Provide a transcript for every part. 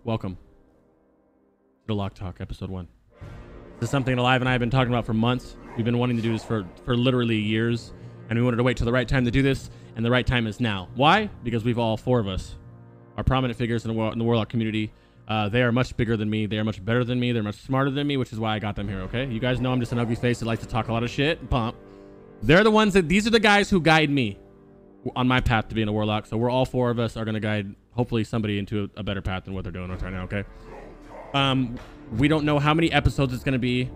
welcome to Lock Talk, episode 1. This is something Alive and I have been talking about for months. We've been wanting to do this for literally years, and we wanted to wait till the right time to do this, and the right time is now. Why? Because we've all four of us are prominent figures in the Warlock community. They are much bigger than me. They are much better than me. They're much smarter than me, which is why I got them here, okay? You guys know I'm just an ugly face that likes to talk a lot of shit and pump. They're the ones these are the guys who guide me on my path to being a Warlock. So we're all four of us are going to guide, hopefully, somebody into a better path than what they're doing right now, okay? We don't know how many episodes it's going to be.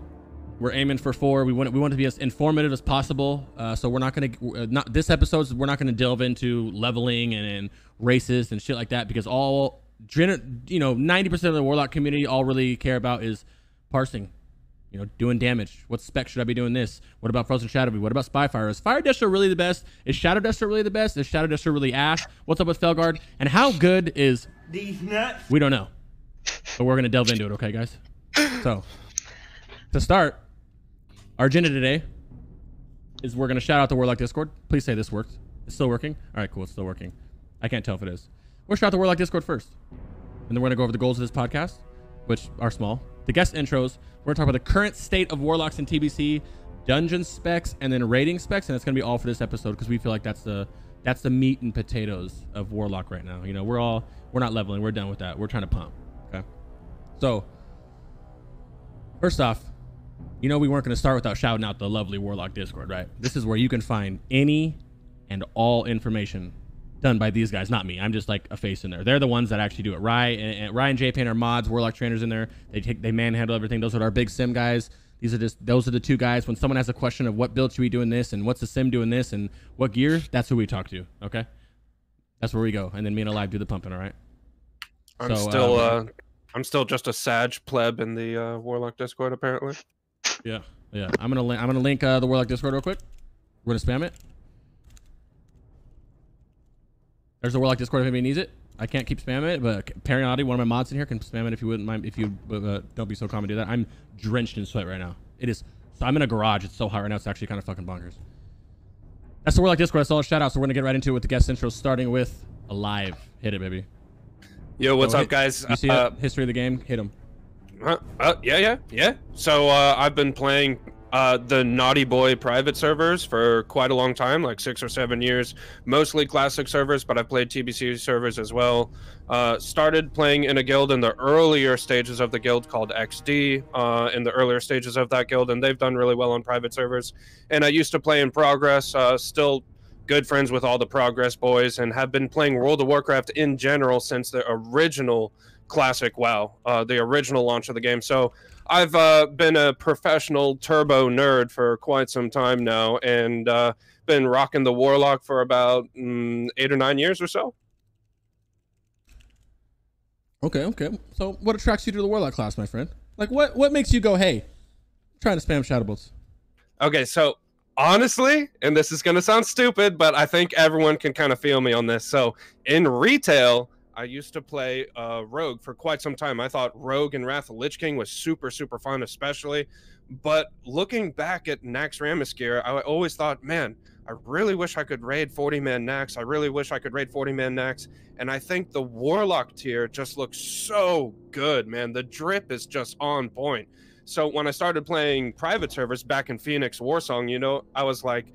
We're aiming for 4. We want to be as informative as possible. So we're not going to, this episode, we're not going to delve into leveling and races and shit like that, because all, 90% of the Warlock community all really care about is parsing, doing damage. What spec should I be doing this? What about Frozen Shadow? What about Spyfire? Is Fire Desher really the best? Is Shadow Desher really the best? Is Shadow Desher really Ash? What's up with Felguard? And how good is these nuts? We don't know. But we're going to delve into it, okay, guys? So, to start, our agenda today is we're going to shout out the Warlock Discord. Please say this worked. It's still working? All right, cool. It's still working. I can't tell if it is. We'll shout out the Warlock Discord first. And then we're going to go over the goals of this podcast, which are small. The guest intros. We're going to talk about the current state of Warlocks in TBC, dungeon specs, and then rating specs. And that's going to be all for this episode, because we feel like that's the meat and potatoes of Warlock right now. We're not leveling. We're done with that. We're trying to pump. Okay. So, first off, we weren't going to start without shouting out the lovely Warlock Discord, right? This is where you can find any and all information done by these guys, not me. I'm just like a face in there. They're the ones that actually do it. Rye and Jpaint are mods, Warlock trainers in there. They manhandle everything. Those are our big sim guys. Those are the two guys. When someone has a question of what build should we do in this, and what's the sim doing this, and what gear, that's who we talk to. Okay, that's where we go. And then me and Alive do the pumping. All right. I'm still just a Sag pleb in the Warlock Discord, apparently. Yeah. I'm gonna link the Warlock Discord real quick. We're gonna spam it. There's the Warlock Discord if anybody needs it. I can't keep spamming it, but Periodically, one of my mods in here, can spam it if you wouldn't mind. If you don't be so calm and do that. I'm drenched in sweat right now. So I'm in a garage. It's so hot right now. It's actually kind of fucking bonkers. That's the Warlock Discord. That's all. Shout out. So we're gonna get right into it with the guest intro, starting with Alive. Hit it, baby. Yo, what's up, guys? You see history of the game? Hit him. Yeah. So I've been playing the Naughty Boy private servers for quite a long time, like 6 or 7 years, mostly classic servers, but I've played TBC servers as well. Started playing in a guild in the earlier stages of the guild called XD, in the earlier stages of that guild, and they've done really well on private servers. And I used to play in Progress, still good friends with all the Progress boys, and have been playing World of Warcraft in general since the original classic WoW, the original launch of the game. So I've been a professional turbo nerd for quite some time now, and been rocking the Warlock for about 8 or 9 years or so. Okay. So what attracts you to the Warlock class, my friend? Like, what makes you go, hey, I'm trying to spam shadow bolts? Okay, so honestly, and this is going to sound stupid, but I think everyone can kind of feel me on this. So in retail, I used to play Rogue for quite some time. I thought Rogue and Wrath of Lich King was super, super fun, especially. But looking back at Nax Ramiskir, I always thought, man, I really wish I could raid 40-man Nax. I really wish I could raid 40-man Nax. And I think the Warlock tier just looks so good, man. The drip is just on point. So when I started playing private servers back in Phoenix Warsong, I was like,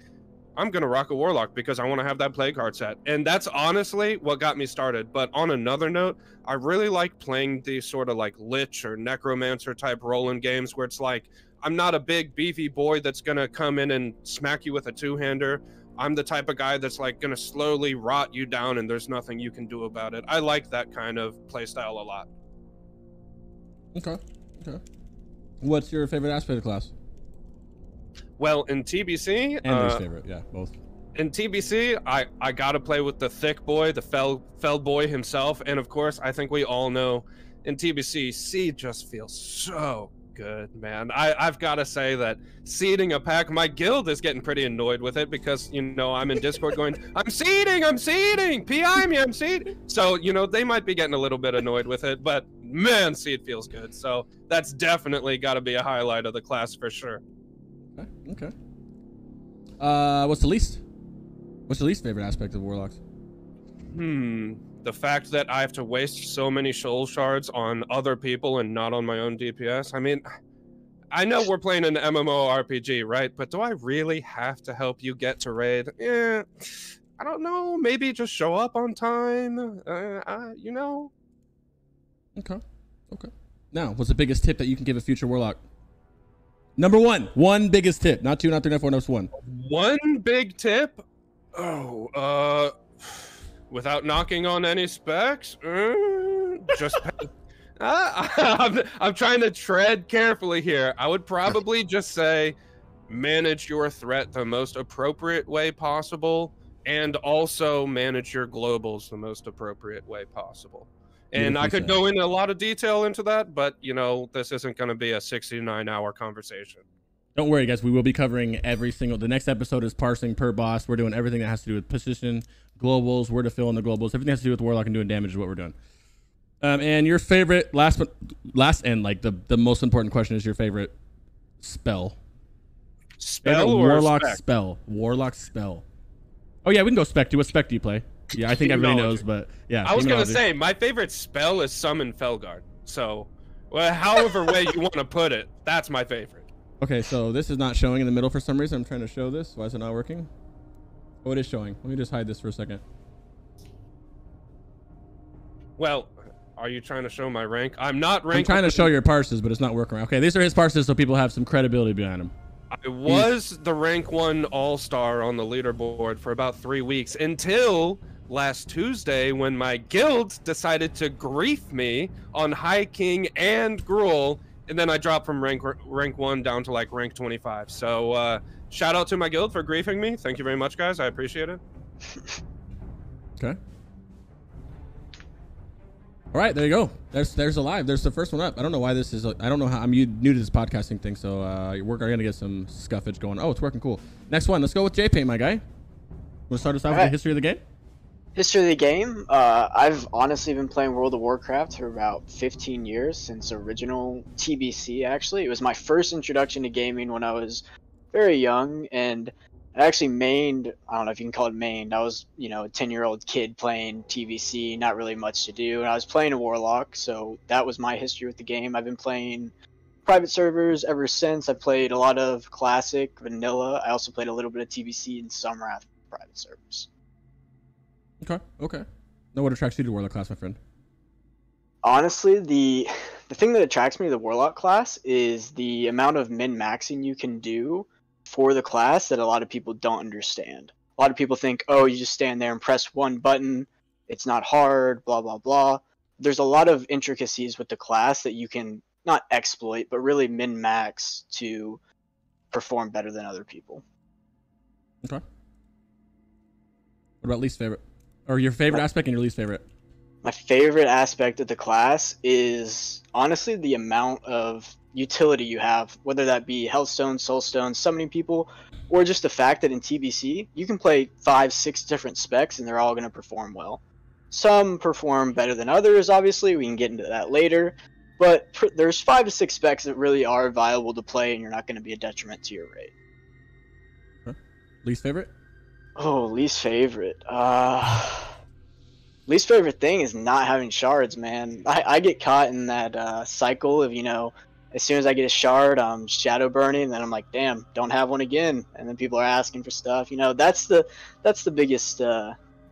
I'm going to rock a Warlock because I want to have that play card set. And that's honestly what got me started. But on another note, I really like playing these sort of like Lich or Necromancer type roll-in games where it's like, I'm not a big beefy boy that's going to come in and smack you with a two-hander. I'm the type of guy that's like going to slowly rot you down and there's nothing you can do about it. I like that kind of play style a lot. Okay. What's your favorite aspect of the class? Well, in TBC, and least favorite, yeah, both. In TBC, I gotta play with the thick boy, the fell boy himself, and of course, I think we all know in TBC, Seed just feels so good, man. I've got to say that seeding a pack, my guild is getting pretty annoyed with it because I'm in Discord going, I'm seeding, PI me, I'm seeding. So they might be getting a little bit annoyed with it, but man, Seed feels good. So that's definitely got to be a highlight of the class for sure. Okay. What's the least favorite aspect of Warlocks? the fact that I have to waste so many soul shards on other people and not on my own DPS. I mean, I know we're playing an MMORPG, right? But do I really have to help you get to raid? Yeah, I don't know. Maybe just show up on time. You know. Okay. Okay. Now, what's the biggest tip that you can give a future Warlock? Number one biggest tip, not 2, not 3, not 4, no, 1. One big tip. Oh, without knocking on any specs, just. I'm trying to tread carefully here. I would probably just say manage your threat the most appropriate way possible, and also manage your globals the most appropriate way possible. And I could go into a lot of detail into that, but you know, this isn't going to be a 69-hour conversation. Don't worry, guys. We will be covering every single. The next episode is parsing Per-BiS. We're doing everything that has to do with position, globals, where to fill in the globals. Everything that has to do with Warlock and doing damage is what we're doing. And your favorite last and like the most important question is your favorite spell. Spell or Warlock spec? spell. Warlock spell. Oh yeah, we can go spec too. What spec do you play? Yeah, I think everybody knows, but yeah. I was gonna say my favorite spell is summon Felguard. So, well, however way you want to put it, that's my favorite. Okay, so this is not showing in the middle for some reason. I'm trying to show this. Why is it not working? Oh, it is showing. Let me just hide this for a second. Well, are you trying to show my rank? I'm not ranked. I'm trying to show your parses, but it's not working. Okay, these are his parses, so people have some credibility behind them. I was the rank 1 all-star on the leaderboard for about 3 weeks until last Tuesday when my guild decided to grief me on High King and Gruul, and then I dropped from rank 1 down to like rank 25. So shout out to my guild for griefing me. Thank you very much, guys. I appreciate it. Okay. All right, there you go. There's a live. There's the first one up. I don't know why this is. I don't know how. I'm new to this podcasting thing, so we're gonna get some scuffage going. Oh, it's working cool. Next one. Let's go with Jpaint, my guy. Want to start us off with the history of the game? History of the game. I've honestly been playing World of Warcraft for about 15 years, since original TBC. Actually, it was my first introduction to gaming when I was very young, and I actually mained, I don't know if you can call it mained, I was, you know, a 10-year-old kid playing TBC, not really much to do, and I was playing a Warlock, so that was my history with the game. I've been playing private servers ever since. I played a lot of Classic, Vanilla. I also played a little bit of TBC and some Wrath private servers. Okay, okay. Now what attracts you to Warlock class, my friend? Honestly, the thing that attracts me to the Warlock class is the amount of min-maxing you can do for the class that a lot of people don't understand. A lot of people think, oh, you just stand there and press one button, it's not hard, blah, blah, blah. There's a lot of intricacies with the class that you can not exploit, but really min-max to perform better than other people. Okay. What about least favorite? Or your favorite aspect and your least favorite? My favorite aspect of the class is honestly the amount of utility you have, whether that be Healthstone, Soulstone, summoning people, or just the fact that in TBC you can play 5-6 different specs and they're all going to perform well. Some perform better than others, obviously, we can get into that later, but there's 5 to 6 specs that really are viable to play and you're not going to be a detriment to your raid. Okay. Least favorite? Oh, least favorite. Least favorite thing is not having shards, man. I get caught in that cycle of, you know, as soon as I get a shard, I'm shadow burning, and then I'm like, damn, don't have one again. And then people are asking for stuff. You know, that's the biggest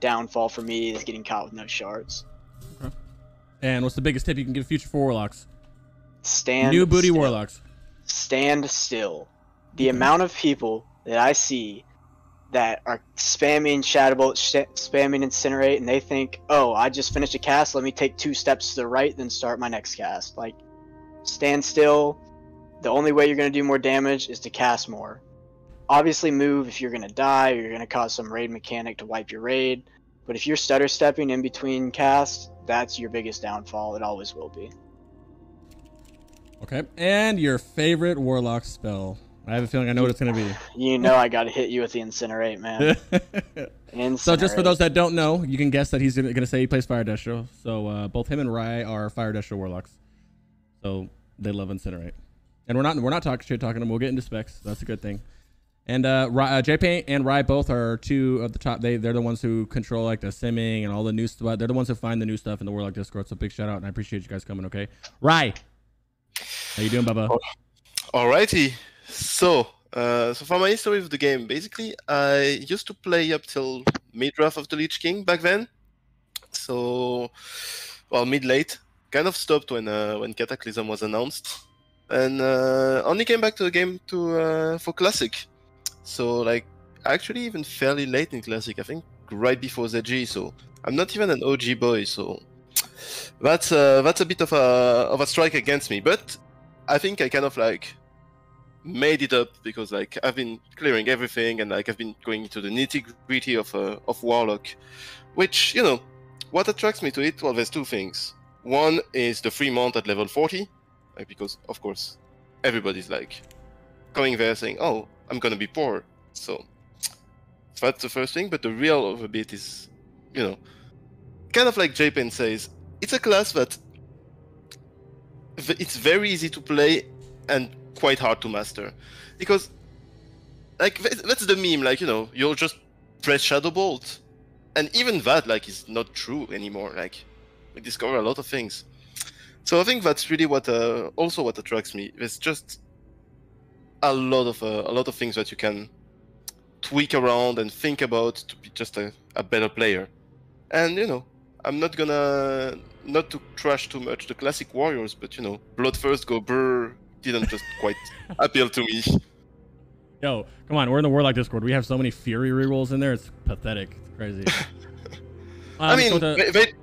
downfall for me, is getting caught with no shards. Okay. And what's the biggest tip you can give future for Warlocks? New booty Warlocks. Stand still. The amount of people that I see that are spamming Shadowbolt, spamming Incinerate, and they think, oh, I just finished a cast, let me take 2 steps to the right, then start my next cast. Like, stand still. The only way you're going to do more damage is to cast more. Obviously move if you're going to die, or you're going to cause some raid mechanic to wipe your raid, but if you're stutter stepping in between casts, that's your biggest downfall. It always will be. Okay, and your favorite Warlock spell? I have a feeling I know what it's going to be. You know I got to hit you with the Incinerate, man. Incinerate. So just for those that don't know, you can guess that he's going to say he plays Fire Destro. So both him and Rai are Fire Destro Warlocks. So they love Incinerate. And we're not talking shit talking them. We'll get into specs. So that's a good thing. And Jpaint and Rye both are two of the top. They're the ones who control like the simming and all the new stuff. They're the ones who find the new stuff in the Warlock Discord. So big shout out, and I appreciate you guys coming. Okay, Rye, how you doing, Bubba? Alrighty. So for my history of the game, basically, I used to play up till mid-draft of the Lich King back then. So, well, mid-late. Kind of stopped when Cataclysm was announced, and only came back to the game for Classic. So, like, actually even fairly late in Classic, I think right before ZG, so I'm not even an OG boy, so that's a bit of a strike against me, but I think I kind of, like, made it up because, like, I've been clearing everything, and, like, I've been going into the nitty-gritty of Warlock, which, you know, what attracts me to it, well, there's two things. One is the free mount at level 40, like, because, of course, everybody's, like, going there saying, oh, I'm gonna be poor, so that's the first thing. But the real of a bit is, you know, kind of like Jpaint says, it's a class that it's very easy to play and quite hard to master, because, like, that's the meme, like, you know, you'll just press Shadow Bolt, and even that, like, is not true anymore. Like, we discover a lot of things. So I think that's really what also what attracts me. There's just a lot of things that you can tweak around and think about to be just a better player. And, you know, I'm not gonna not to trash too much the classic warriors, but, you know, Blood First Go Brr didn't just quite appeal to me. Yo, come on, we're in the Warlock Discord. We have so many Fury rerolls in there. It's pathetic. It's crazy. I mean,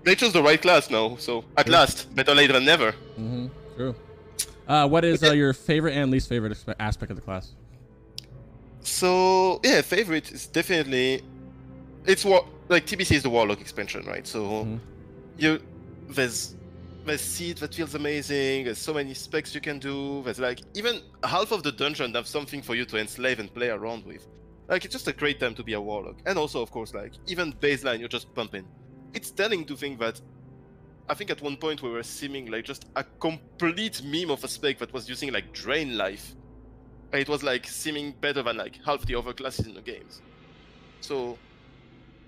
they chose the right class now, so at last, better late than never. Mm-hmm. True. What is your favorite and least favorite aspect of the class? So yeah, favorite is definitely like TBC is the Warlock expansion, right? So there's seed that feels amazing. There's so many specs you can do. There's, like, even half of the dungeon have something for you to enslave and play around with. Like, it's just a great time to be a Warlock. And also, of course, like, even baseline, you're just pumping. It's telling to think that I think at one point we were simming like just a complete meme of a spec that was using like drain life. And it was like simming better than like half the other classes in the games. So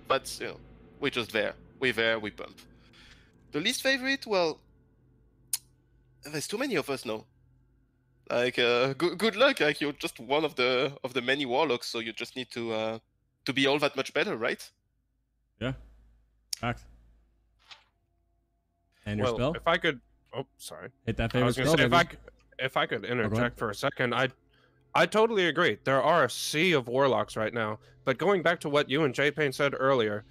that's, you know, we're just there. We're there, we pump. The least favorite, well, there's too many of us now. Like, good luck. Like, you're just one of the many warlocks, so you just need to be all that much better, right? Yeah. Fact. And your spell? If I could, oh, sorry. Hit that favorite spell. Say, if I could interject for a second, I totally agree. There are a sea of warlocks right now, but going back to what you and Jpaint said earlier,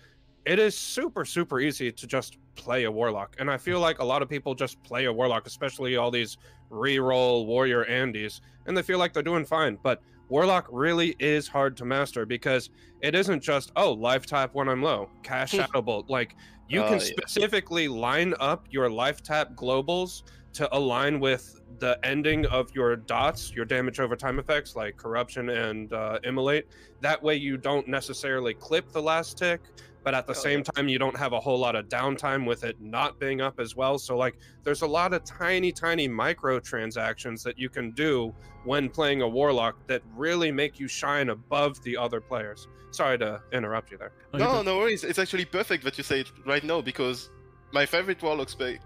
it is super, super easy to just play a warlock. And I feel like a lot of people just play a warlock, especially all these reroll warrior Andes, and they feel like they're doing fine. But warlock really is hard to master because it isn't just, oh, life tap when I'm low, cast Shadow Bolt. Like, you can specifically line up your life tap globals to align with the ending of your dots, your damage over time effects like corruption and immolate. That way you don't necessarily clip the last tick, but at the same time you don't have a whole lot of downtime with it not being up as well. So like there's a lot of tiny micro transactions that you can do when playing a warlock that really make you shine above the other players. Sorry to interrupt you there. No worries. It's actually perfect that you say it right now, because my favorite warlock spec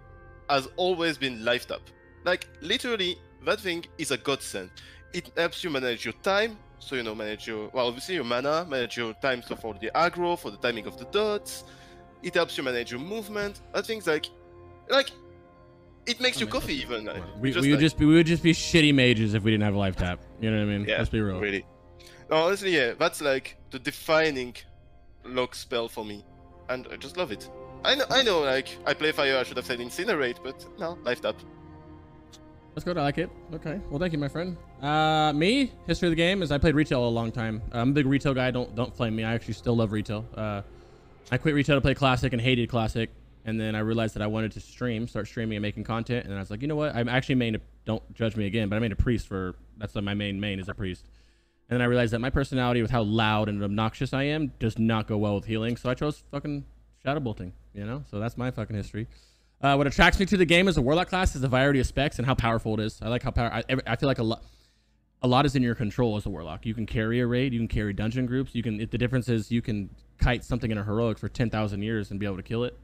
has always been life tap. Like, literally, that thing is a godsend. It helps you manage your time, so, you know, manage your, well, obviously your mana, manage your time so for the aggro, for the timing of the dots. It helps you manage your movement. That thing's like, it makes you coffee even. Like, we would just be shitty mages if we didn't have a life tap. You know what I mean? Yeah, let's be real. Really. No, honestly, yeah, that's like the defining lock spell for me, and I just love it. I know, like, I play fire, I should have said incinerate, but no, life tap. That's good, I like it. Okay, well, thank you, my friend. Me, history of the game is I played retail a long time. I'm a big retail guy. Don't flame me. I actually still love retail. I quit retail to play classic and hated classic, and then I realized that I wanted to start streaming and making content, and I was like, you know what? I'm actually main. Don't judge me again, but I made a priest for. That's my main is a priest. And then I realized that my personality with how loud and obnoxious I am does not go well with healing, so I chose fucking Shadow Bolting, you know? So that's my fucking history. What attracts me to the game as a Warlock class is the variety of specs and how powerful it is. I like how I feel like a lot is in your control as a Warlock. You can carry a raid, you can carry dungeon groups. You can. The difference is you can kite something in a heroic for 10,000 years and be able to kill it.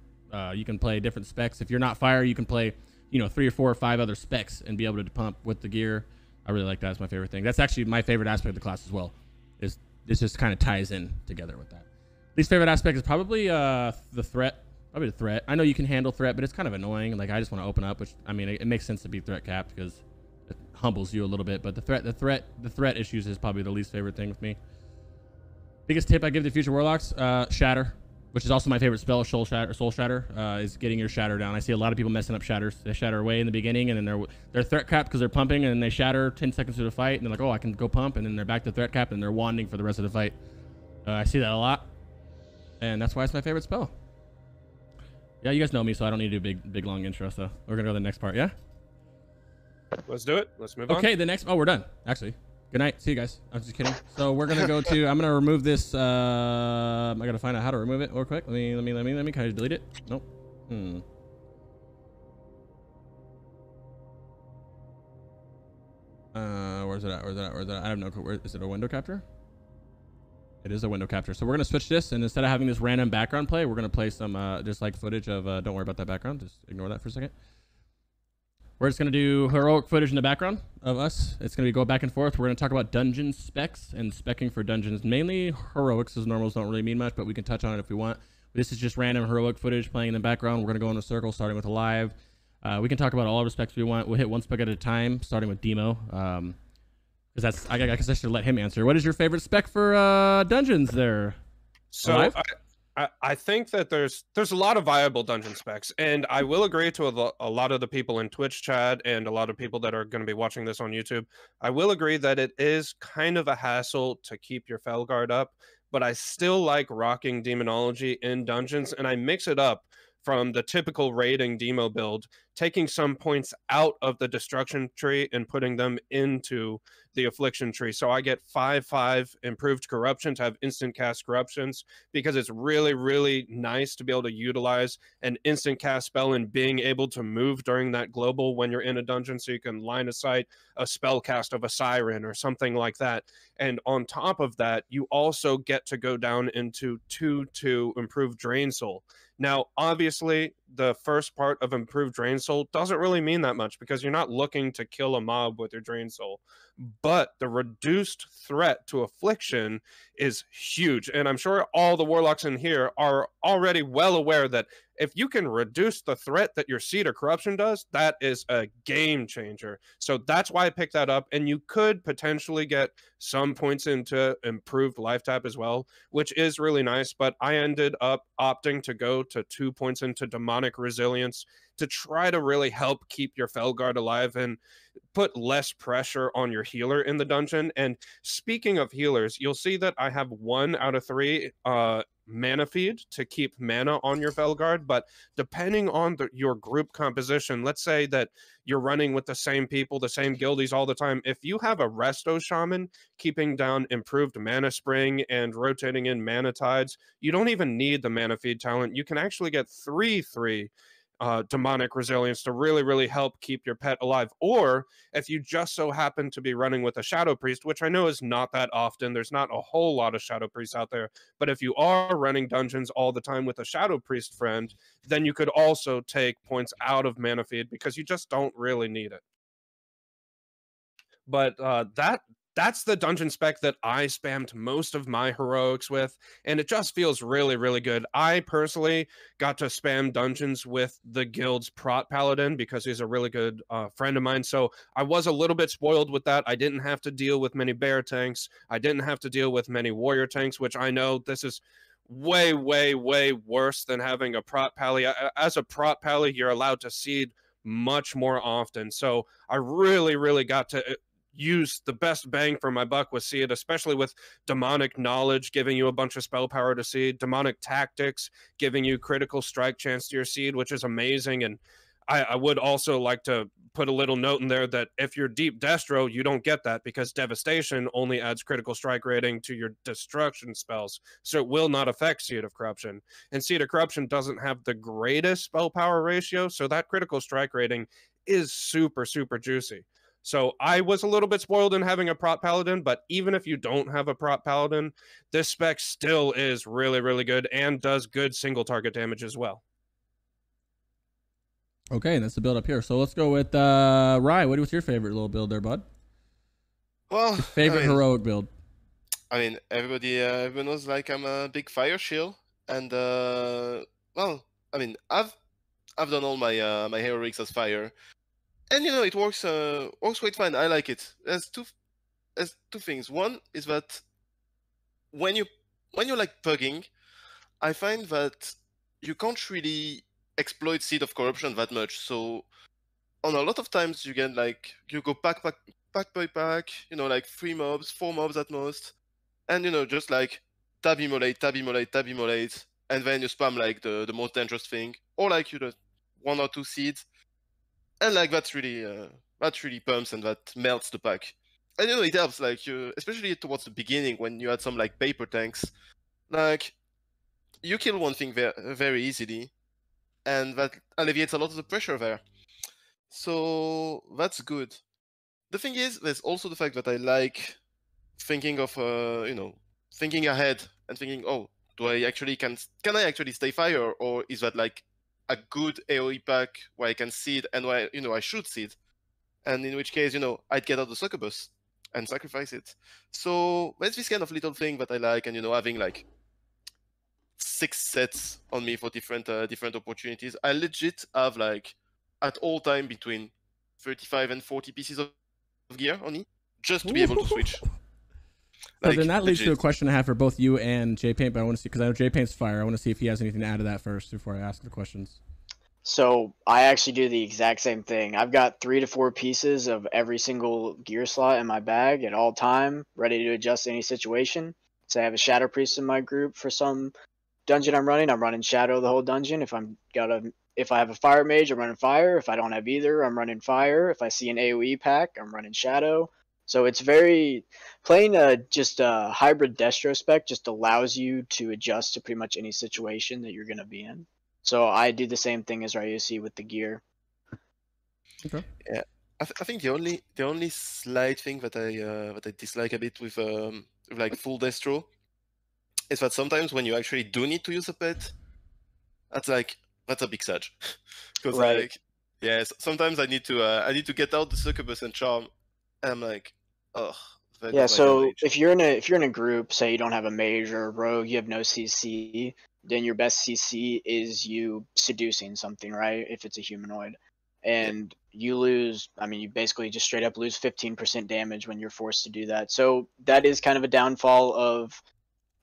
You can play different specs. If you're not fire, you can play, 3 or 4 or 5 other specs and be able to pump with the gear. I really like that. That's my favorite thing. That's actually my favorite aspect of the class as well. Is this just kind of ties in together with that. Least favorite aspect is probably the threat. Probably the threat. I know you can handle threat, but it's kind of annoying. Like I just want to open up, which I mean, it makes sense to be threat capped because it humbles you a little bit. But the threat issues is probably the least favorite thing with me. Biggest tip I give to future Warlocks: Shatter, which is also my favorite spell. Soul Shatter is getting your Shatter down. I see a lot of people messing up Shatters. They shatter away in the beginning, and then they're threat capped because they're pumping, and then they shatter 10 seconds through the fight, and they're like, oh, I can go pump, and then they're back to threat capped, and they're wanding for the rest of the fight. I see that a lot, and that's why it's my favorite spell. Yeah, you guys know me, so I don't need to do big long intro. So we're gonna go to the next part. Yeah. Let's do it. Let's move on. Okay, the next. Oh, we're done. Actually, good night. See you guys. I'm just kidding. So we're gonna go to. I'm gonna remove this. I gotta find out how to remove it real quick. Let me. Can I delete it? Nope. Where's it at? I have no clue. Where is it? A window capture? It is a window capture. So we're gonna switch this, and instead of having this random background play, we're gonna play some just like footage of. Don't worry about that background. Just ignore that for a second. We're just gonna do heroic footage in the background of us. It's gonna be go back and forth. We're gonna talk about dungeon specs and specking for dungeons. Mainly heroics, as normals don't really mean much, but we can touch on it if we want. This is just random heroic footage playing in the background. We're gonna go in a circle, starting with a live. We can talk about all the specs we want. We'll hit one spec at a time, starting with demo. Because that's I guess I should let him answer. What is your favorite spec for dungeons there? So I think that there's a lot of viable dungeon specs, and I will agree to a lot of the people in Twitch chat and a lot of people that are going to be watching this on YouTube. I will agree that it is kind of a hassle to keep your Felguard up, but I still like rocking demonology in dungeons, and I mix it up from the typical raiding demo build, taking some points out of the destruction tree and putting them into the affliction tree. So I get 5/5 improved corruption to have instant cast corruptions, because it's really, really nice to be able to utilize an instant cast spell and being able to move during that global when you're in a dungeon, so you can line of sight a spell cast of a siren or something like that. And on top of that, you also get to go down into 2/2 improved drain soul. Now, obviously, the first part of improved drain soul doesn't really mean that much, because you're not looking to kill a mob with your drain soul. But the reduced threat to affliction is huge. And I'm sure all the Warlocks in here are already well aware that if you can reduce the threat that your Seed of Corruption does, that is a game changer. So that's why I picked that up. And you could potentially get some points into improved life tap as well, which is really nice. But I ended up opting to go to 2 points into Demonic Resilience to try to really help keep your Felguard alive and put less pressure on your healer in the dungeon. And speaking of healers, you'll see that I have 1 out of 3 mana feed to keep mana on your Felguard. But depending on your group composition, let's say that you're running with the same people, the same guildies all the time. If you have a Resto Shaman keeping down improved mana spring and rotating in mana tides, you don't even need the mana feed talent. You can actually get 3/3 demonic resilience to really, really help keep your pet alive. Or if you just so happen to be running with a Shadow Priest, which I know is not that often, there's not a whole lot of Shadow Priests out there, but if you are running dungeons all the time with a Shadow Priest friend, then you could also take points out of mana feed, because you just don't really need it. But that's the dungeon spec that I spammed most of my heroics with, and it just feels really, really good. I personally got to spam dungeons with the guild's Prot Paladin because he's a really good friend of mine, so I was a little bit spoiled with that. I didn't have to deal with many bear tanks. I didn't have to deal with many warrior tanks, which I know this is way, way, way worse than having a Prot Pally. As a Prot Pally, you're allowed to seed much more often, so I really, really got to use the best bang for my buck with Seed, especially with Demonic Knowledge giving you a bunch of spell power to Seed, Demonic Tactics giving you critical strike chance to your Seed, which is amazing. And I would also like to put a little note in there that if you're Deep Destro, you don't get that, because Devastation only adds critical strike rating to your destruction spells, so it will not affect Seed of Corruption. And Seed of Corruption doesn't have the greatest spell power ratio, so that critical strike rating is super, super juicy. So I was a little bit spoiled in having a prot paladin, but even if you don't have a prot paladin, this spec still is really, really good and does good single target damage as well. Okay, and that's the build up here. So let's go with Rye. What's your favorite little build there, bud? Well, Your favorite heroic build? I mean, everyone knows like I'm a big fire shield, and well, I mean, I've done all my my heroics as fire, and you know it works quite fine. I like it. There's two things. One is that when you're like pugging, I find that you can't really exploit Seed of Corruption that much. So on a lot of times you get like you go pack by pack, you know, like 3 mobs, 4 mobs at most, and you know just like tab immolate, and then you spam like the most dangerous thing, or like you just 1 or 2 seeds, and like that really pumps and that melts the pack. And you know it helps like you, especially towards the beginning when you had some like paper tanks, like you kill one thing very easily, and that alleviates a lot of the pressure there. So that's good. The thing is, there's also the fact that I like thinking of you know, thinking ahead and thinking, oh, do I actually can I actually stay fire, or is that like a good AoE pack where I can seed and where you know I should seed, and in which case you know I'd get out the succubus and sacrifice it. So there's this kind of little thing that I like, and you know having like 6 sets on me for different opportunities. I legit have like at all time between 35 and 40 pieces of gear on me just to be able to switch. So then that leads to a question I have for both you and Jpaint, but I want to see, because I know Jpaint's fire, I want to see if he has anything to add to that first before I ask the questions. So I actually do the exact same thing. I've got 3 to 4 pieces of every single gear slot in my bag at all time, ready to adjust any situation. So I have a Shadow Priest in my group for some dungeon I'm running Shadow the whole dungeon. If I have a Fire Mage, I'm running Fire. If I don't have either, I'm running Fire. If I see an AoE pack, I'm running Shadow. So it's very playing just a hybrid Destro spec just allows you to adjust to pretty much any situation that you're gonna be in. So I do the same thing as Ryusei with the gear. Okay. Yeah, I think the only slight thing that I dislike a bit with like full Destro is that sometimes when you actually do need to use a pet, that's a big surge. Because Right. like sometimes I need to get out the succubus and charm, and I'm like, oh. Yeah, so if you're in a group, say you don't have a mage or a rogue, you have no CC, then your best CC is you seducing something, right? If it's a humanoid. And you lose, I mean, you basically just straight up lose 15% damage when you're forced to do that. So that is kind of a downfall of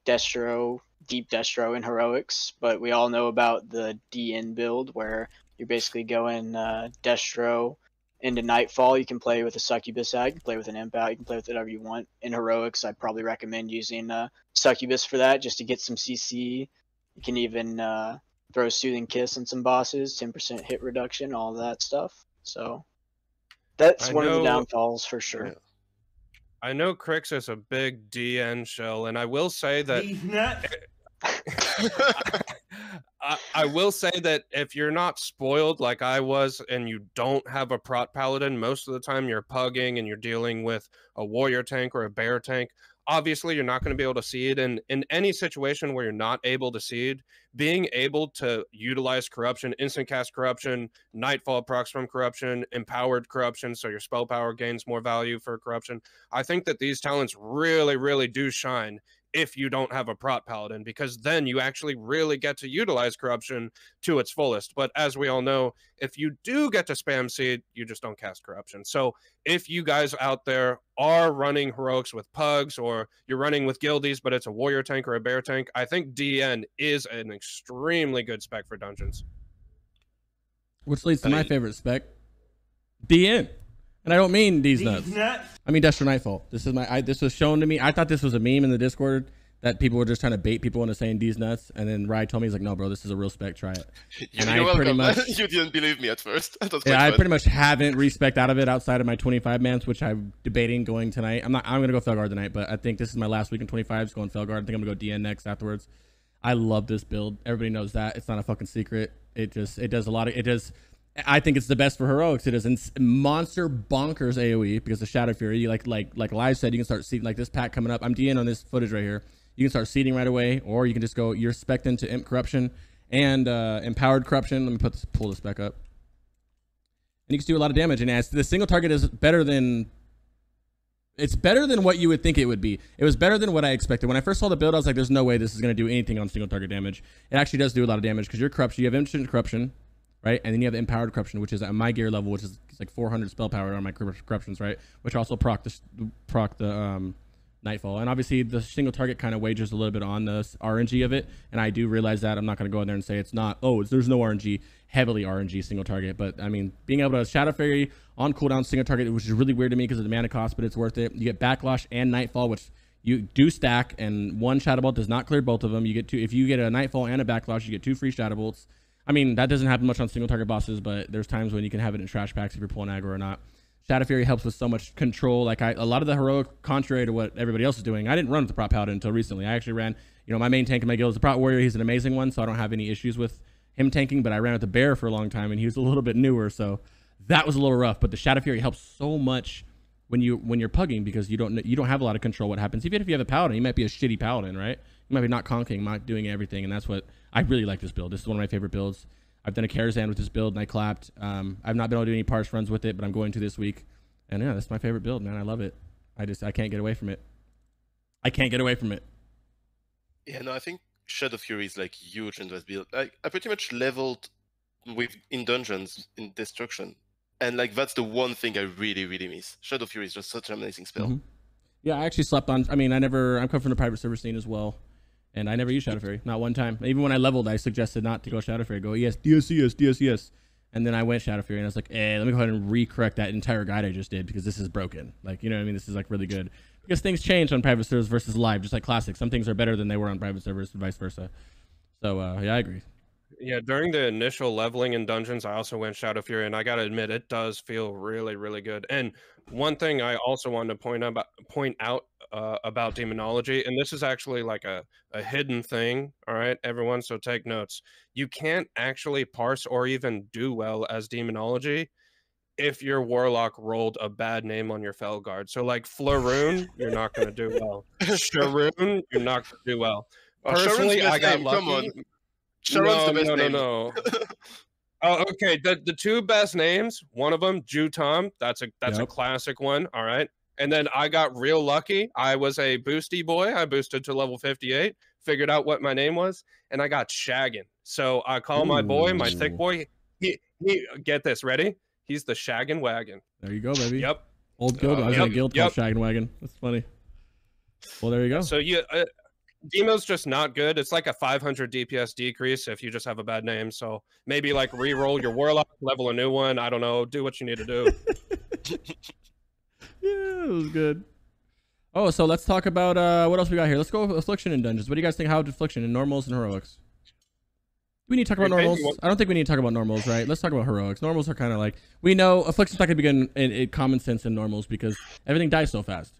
Destro, deep Destro in heroics, but we all know about the DN build where you're basically going Destro into Nightfall. You can play with a Succubus out, you can play with an Imp out, you can play with whatever you want. In heroics, I'd probably recommend using Succubus for that, just to get some CC. You can even throw Soothing Kiss on some bosses, 10% hit reduction, all that stuff. So that's one of the downfalls for sure. Yeah. I know Crix is a big DN shell, and I will say that I will say that if you're not spoiled like I was and you don't have a prot paladin, most of the time you're pugging and you're dealing with a warrior tank or a bear tank. Obviously, you're not going to be able to seed, and in any situation where you're not able to seed, being able to utilize corruption, instant cast corruption, nightfall procs from corruption, empowered corruption, so your spell power gains more value for corruption. I think that these talents really, really do shine if you don't have a prot paladin, because then you actually really get to utilize corruption to its fullest. But as we all know, if you do get to spam seed, you just don't cast corruption. So if you guys out there are running heroics with pugs, or you're running with guildies but it's a warrior tank or a bear tank, I think DN is an extremely good spec for dungeons. Which leads to my favorite spec, DN. And I don't mean these nuts. I mean Destro Nightfall. This is this was shown to me. I thought this was a meme in the Discord that people were just trying to bait people into saying these nuts. And then Rye told me, he's like, no, bro, this is a real spec. Try it. And I pretty much you didn't believe me at first. Yeah, I pretty much haven't respect out of it outside of my 25 mans, which I'm debating going tonight. I'm gonna go Felguard tonight, but I think this is my last week in 25s going Felguard. I think I'm gonna go DN next afterwards. I love this build. Everybody knows that. It's not a fucking secret. It does a lot of I think it's the best for heroics. It is monster bonkers AoE because of Shadow Fury. You like Live said, you can start seeing like this pack coming up. I'm DN on this footage right here. You can start seeding right away, or you can just go. You're spec'd into Imp Corruption and Empowered Corruption. Let me pull this back up. And you can do a lot of damage. And as the single target is better than. It's better than what you would think it would be. It was better than what I expected. When I first saw the build, I was like, "There's no way this is going to do anything on single target damage." It actually does do a lot of damage because you're corruption. You have instant corruption. Right, and then you have the empowered corruption, which is at my gear level, which is like 400 spell power on my corruptions, right? Which also proc the nightfall, and obviously the single target kind of wagers a little bit on the RNG of it, and I do realize that. I'm not going to go in there and say it's not. There's no RNG, heavily RNG single target, but I mean being able to Shadow Fairy on cooldown single target, which is really weird to me because of the mana cost, but it's worth it. You get Backlash and Nightfall, which you do stack, and one Shadow Bolt does not clear both of them. You get two. If you get a Nightfall and a Backlash, you get 2 free Shadow Bolts. I mean, that doesn't happen much on single target bosses, but there's times when you can have it in trash packs if you're pulling aggro or not. Shadow Fury helps with so much control. Like a lot of the heroic, contrary to what everybody else is doing, I didn't run with the prop paladin until recently. I actually ran, my main tank in my guild is the prop warrior. He's an amazing one, so I don't have any issues with him tanking, but I ran with the bear for a long time and he was a little bit newer, so that was a little rough. But the Shadow Fury helps so much when you're pugging because you don't have a lot of control what happens. Even if you have a paladin, you might be a shitty paladin, right? You might be not conking, not doing everything, and that's what I really like this build. This is one of my favorite builds. I've done a Karazhan with this build and I clapped. I've not been able to do any parse runs with it, but I'm going to this week. And yeah, that's my favorite build, man. I love it. I can't get away from it. I can't get away from it. Yeah, no, I think Shadow Fury is like huge in this build. I pretty much leveled in dungeons in destruction. And like that's the one thing I really, really miss. Shadow Fury is just such an amazing spell. Mm-hmm. Yeah, I actually slept on, I'm coming from the private server scene as well. And I never used Shadow Fury, not one time. Even when I leveled, I suggested not to go Shadow Fury. Go, yes, DSCS. And then I went Shadow Fury, and I was like, let me go ahead and recorrect that entire guide I just did because this is broken. Like, you know what I mean? This is like really good. Because things change on private servers versus live, just like Classic. Some things are better than they were on private servers and vice versa. So, yeah, I agree. Yeah, during the initial leveling in dungeons, I also went Shadow Fury, and I gotta admit, it does feel really, really good. And one thing I also wanted to point out about demonology, and this is actually like a hidden thing, all right, everyone, so take notes. You can't actually parse or even do well as demonology if your Warlock rolled a bad name on your Felguard. So like Flaroon, you're not going to do well. Sharoon, you're not going to do well. Personally, I got lucky. Come on. Sharon's the best name. No. Oh, okay. The two best names, one of them, Jutom. That's a classic one. All right. And then I got real lucky. I was a boosty boy. I boosted to level 58, figured out what my name was, and I got Shaggin. So I call my boy, my thick boy. He get this, ready? He's the Shaggin' Wagon. There you go, baby. Yep. Old guild. I was in a guild called Shaggin' Wagon. That's funny. Well, there you go. So Demo's just not good. It's like a 500 DPS decrease if you just have a bad name. So maybe like re-roll your Warlock, level a new one. I don't know. Do what you need to do. Yeah, it was good. Oh, so let's talk about what else we got here. Let's go with Affliction in dungeons. What do you guys think? How Affliction in normals and heroics? Do we need to talk about normals? I don't think we need to talk about normals, right? Let's talk about heroics. Normals are kind of like, we know Affliction's not going to be good in common sense in normals because everything dies so fast.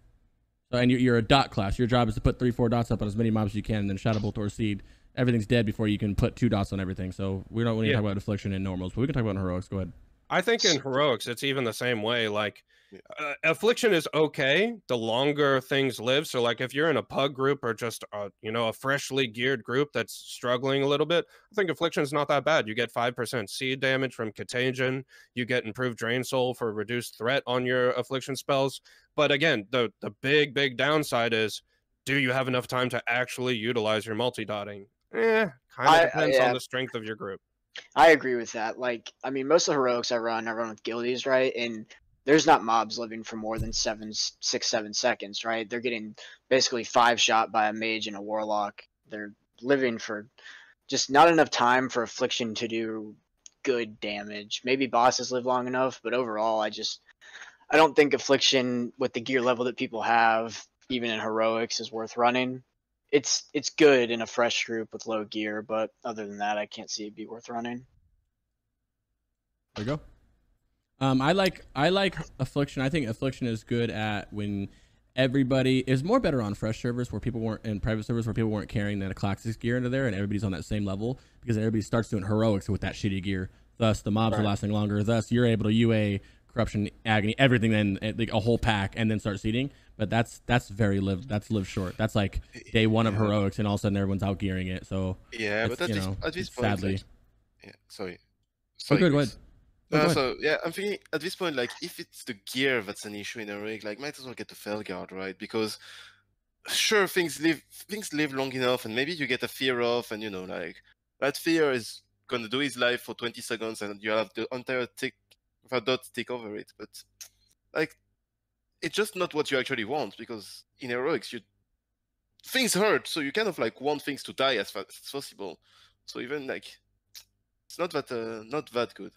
So, and you're a dot class. Your job is to put 3-4 dots up on as many mobs as you can, and then Shadow Bolt or Seed. Everything's dead before you can put 2 dots on everything. So we don't need to talk about Affliction in normals, but we can talk about in heroics. Go ahead. I think in heroics, it's even the same way. Like, Affliction is okay the longer things live. So like if you're in a pug group or just a freshly geared group that's struggling a little bit, I think Affliction is not that bad. You get 5% seed damage from Contagion. You get improved Drain Soul for reduced threat on your Affliction spells. But again, the big downside is, do you have enough time to actually utilize your multi-dotting? Kind of depends on the strength of your group. I agree with that. Like, I mean, most of the heroics I run with guildies, right? And there's not mobs living for more than 6-7 seconds, right? They're getting basically 5 shot by a mage and a warlock. They're living for just not enough time for Affliction to do good damage. Maybe bosses live long enough, but overall, I don't think Affliction with the gear level that people have, even in heroics, is worth running. It's good in a fresh group with low gear, but other than that, I can't see it be worth running. There you go. I like Affliction. I think Affliction is good at when everybody is more better on fresh servers where people weren't in private servers where people weren't carrying that classic gear into there and everybody's on that same level because everybody starts doing heroics with that shitty gear Thus, the mobs are Right. lasting longer. Thus, you're able to UA corruption, agony, everything, then like a whole pack, and then start seeding. But that's live short. That's like day one of Yeah. heroics, and all of a sudden everyone's out gearing it. So Yeah, it's, but you know, at this it's point, sadly. like, yeah, sorry. Oh, good, go Chris. ahead. No, go ahead. So yeah, I'm thinking at this point, like, if it's the gear that's an issue in a rig, like, might as well get the Felguard, right? Because sure, things live long enough, and maybe you get a fear off, and you know, like, that fear is gonna do his life for 20 seconds, and you have the entire tick, the dot tick over it. But like, it's just not what you actually want, because in heroics, things hurt, so you kind of like want things to die as fast as possible. So even like, it's not that good.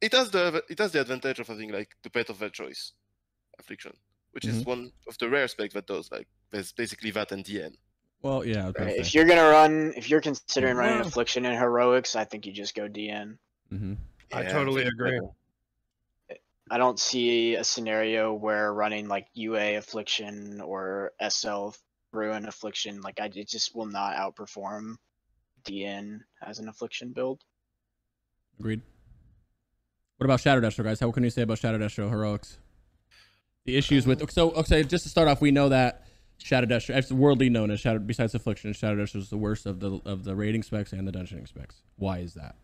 It has the advantage of having like the pet of their choice, affliction, which is one of the rare specs that does, like, there's basically that and DN. Well, yeah. I was gonna Right. say. If you're considering running Well. affliction in heroics, I think you just go DN. Mm-hmm. I Yeah, totally think agree. I don't see a scenario where running like UA affliction or SL ruin affliction, like it just will not outperform DN as an affliction build. Agreed. What about Shadow Destro, guys? How can you say about Shadow Destro heroics? The issues with okay, just to start off, we know that Shadow Destro, it's worldly known as Shadow. Besides affliction, Shadow Destro is the worst of the rating specs and the dungeoning specs. Why is that?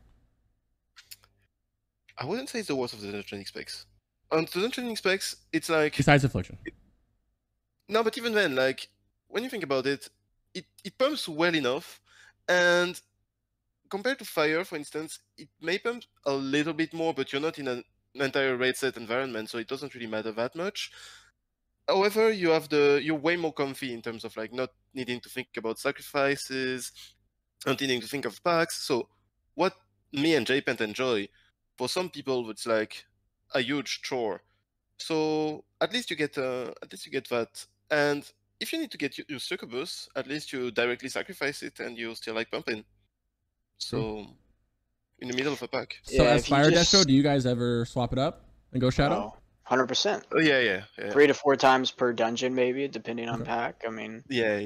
I wouldn't say it's the worst of the dungeoning specs. On the dungeoning specs, it's like, Besides affliction, no, but even then, like, when you think about it, it pumps well enough, and compared to fire, for instance, it may pump a little bit more, but you're not in an entire raid set environment, so it doesn't really matter that much. However, you're way more comfy in terms of like not needing to think about sacrifices, not needing to think of packs. So what me and Jpaint enjoy, for some people it's like a huge chore. So at least you get that. And if you need to get your succubus, at least you directly sacrifice it and you still like pumping. So in the middle of a pack. so Yeah, as if you Fire just- Destro, do you guys ever swap it up and go Shadow? 100%. Oh yeah. 3 to 4 times per dungeon, maybe, depending on Okay. pack. I mean, Yeah,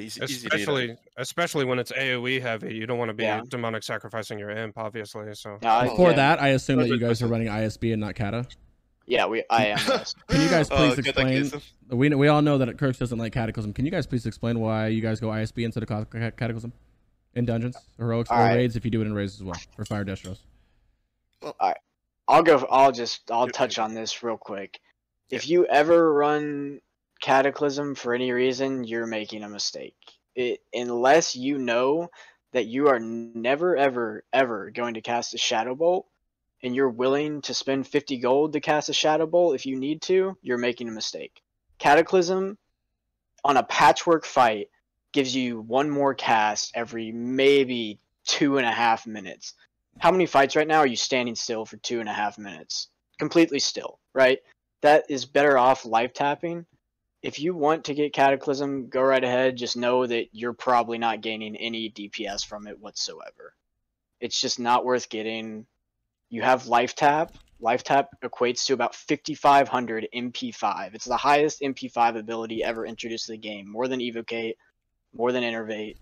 Especially when it's AoE heavy, you don't want to be Yeah. demonic sacrificing your imp, obviously. So Before yeah, that, I assume that you guys are 100%. running ISB and not Kata. yeah, I am. Yes. Can you guys please explain? Cataclysm. We all know that Crix doesn't like Cataclysm. Can you guys please explain why you guys go ISB instead of Cataclysm in dungeons, heroics, or Alright. raids if you do it in raids as well for Fire Destros? I'll touch on this real quick. If you ever run Cataclysm for any reason, you're making a mistake. Unless you know that you are never ever going to cast a Shadow Bolt, and you're willing to spend 50 gold to cast a Shadow Bolt if you need to, you're making a mistake. Cataclysm on a patchwork fight gives you one more cast every maybe 2.5 minutes. How many fights right now are you standing still for 2.5 minutes? Completely still, right? That is better off life tapping. If you want to get Cataclysm, go right ahead. Just know that you're probably not gaining any DPS from it whatsoever. It's just not worth getting. You have life tap. Life tap equates to about 5,500 MP5. It's the highest MP5 ability ever introduced to the game. More than Evocate, more than Innervate.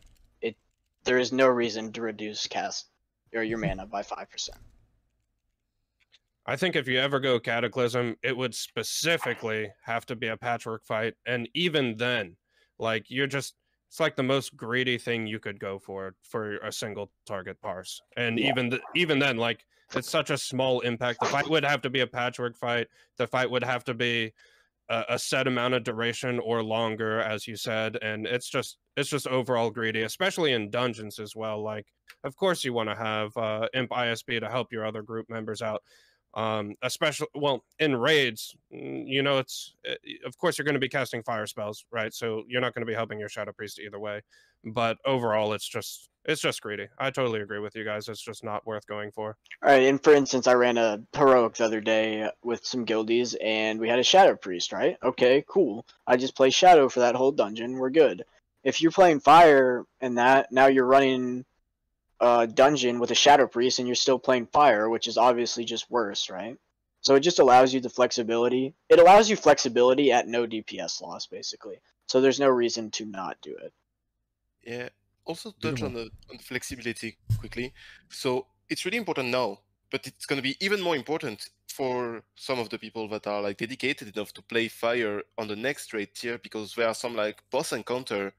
There is no reason to reduce cast or your mana by 5%. I think if you ever go Cataclysm, it would specifically have to be a patchwork fight, and even then, like it's like the most greedy thing you could go for a single target parse, and Yeah. even then, like, it's such a small impact. The fight would have to be a patchwork fight. The fight would have to be a set amount of duration or longer, as you said, and it's just overall greedy, especially in dungeons as well. Like, of course you want to have imp ISB to help your other group members out, especially, well, in raids, you know, of course you're going to be casting fire spells, right? So you're not going to be helping your Shadow Priest either way, but overall it's just greedy. I totally agree with you guys. It's just not worth going for. All right, and for instance, I ran a heroic the other day with some guildies, and we had a Shadow Priest, right? Okay, cool. I just play Shadow for that whole dungeon. We're good. If you're playing Fire and that, now you're running a dungeon with a Shadow Priest, and you're still playing Fire, which is obviously just worse, right? So it just allows you the flexibility. It allows you flexibility at no DPS loss, basically. So there's no reason to not do it. Yeah. Also touch on the flexibility quickly. So it's really important now but it's going to be even more important for some of the people that are like dedicated enough to play fire on the next raid tier, because there are some like boss encounter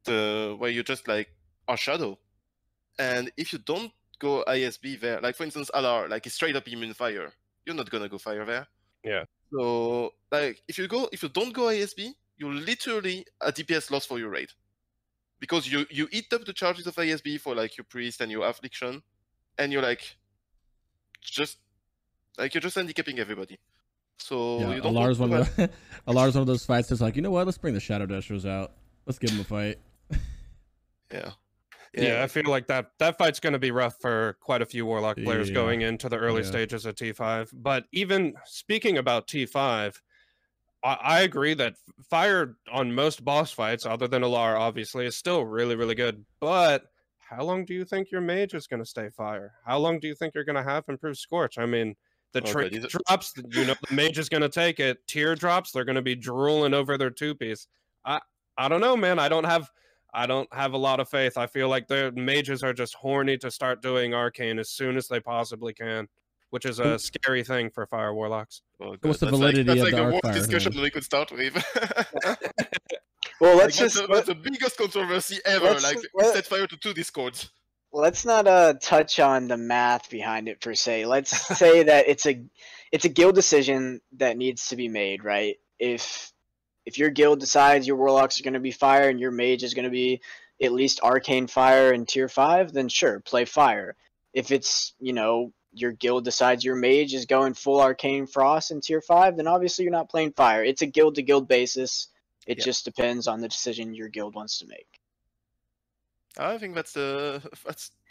where you just like are shadow, and if you don't go ISB there, like for instance LR, like it's straight up immune fire, you're not gonna go fire there. Yeah. So like if you don't go ISB, you're literally a DPS loss for your raid, because you eat up the charges of ISB for like your priest and your affliction, and you're like you're just handicapping everybody. So Yeah, you don't Alar's want to one do that. of Alar's one of those fights that's like, you know what? Let's bring the Shadow Destros out. Let's give them a fight. Yeah, I feel like that fight's going to be rough for quite a few Warlock players going into the early stages of T5. But even speaking about T5, I agree that fire on most boss fights, other than Alar, obviously, is still really, really good. But how long do you think your mage is going to stay fire? How long do you think you're going to have improved Scorch? I mean, the trick drops, you know, the mage is going to take it. Tear drops, they're going to be drooling over their two-piece. I don't know, man. I don't have a lot of faith. I feel like the mages are just horny to start doing arcane as soon as they possibly can, which is a scary thing for fire warlocks. Oh, what's the validity of the worst discussion we could start with. Well, that's the biggest controversy ever. We set fire to 2 discords. Let's not touch on the math behind it per se. Let's say that it's a guild decision that needs to be made, right? If your guild decides your warlocks are going to be fire and your mage is going to be at least arcane fire in tier 5, then sure, play fire. If it's, you know, your guild decides your mage is going full arcane frost in tier 5, then obviously you're not playing fire. It's a guild to guild basis. It just depends on the decision your guild wants to make. I think that's the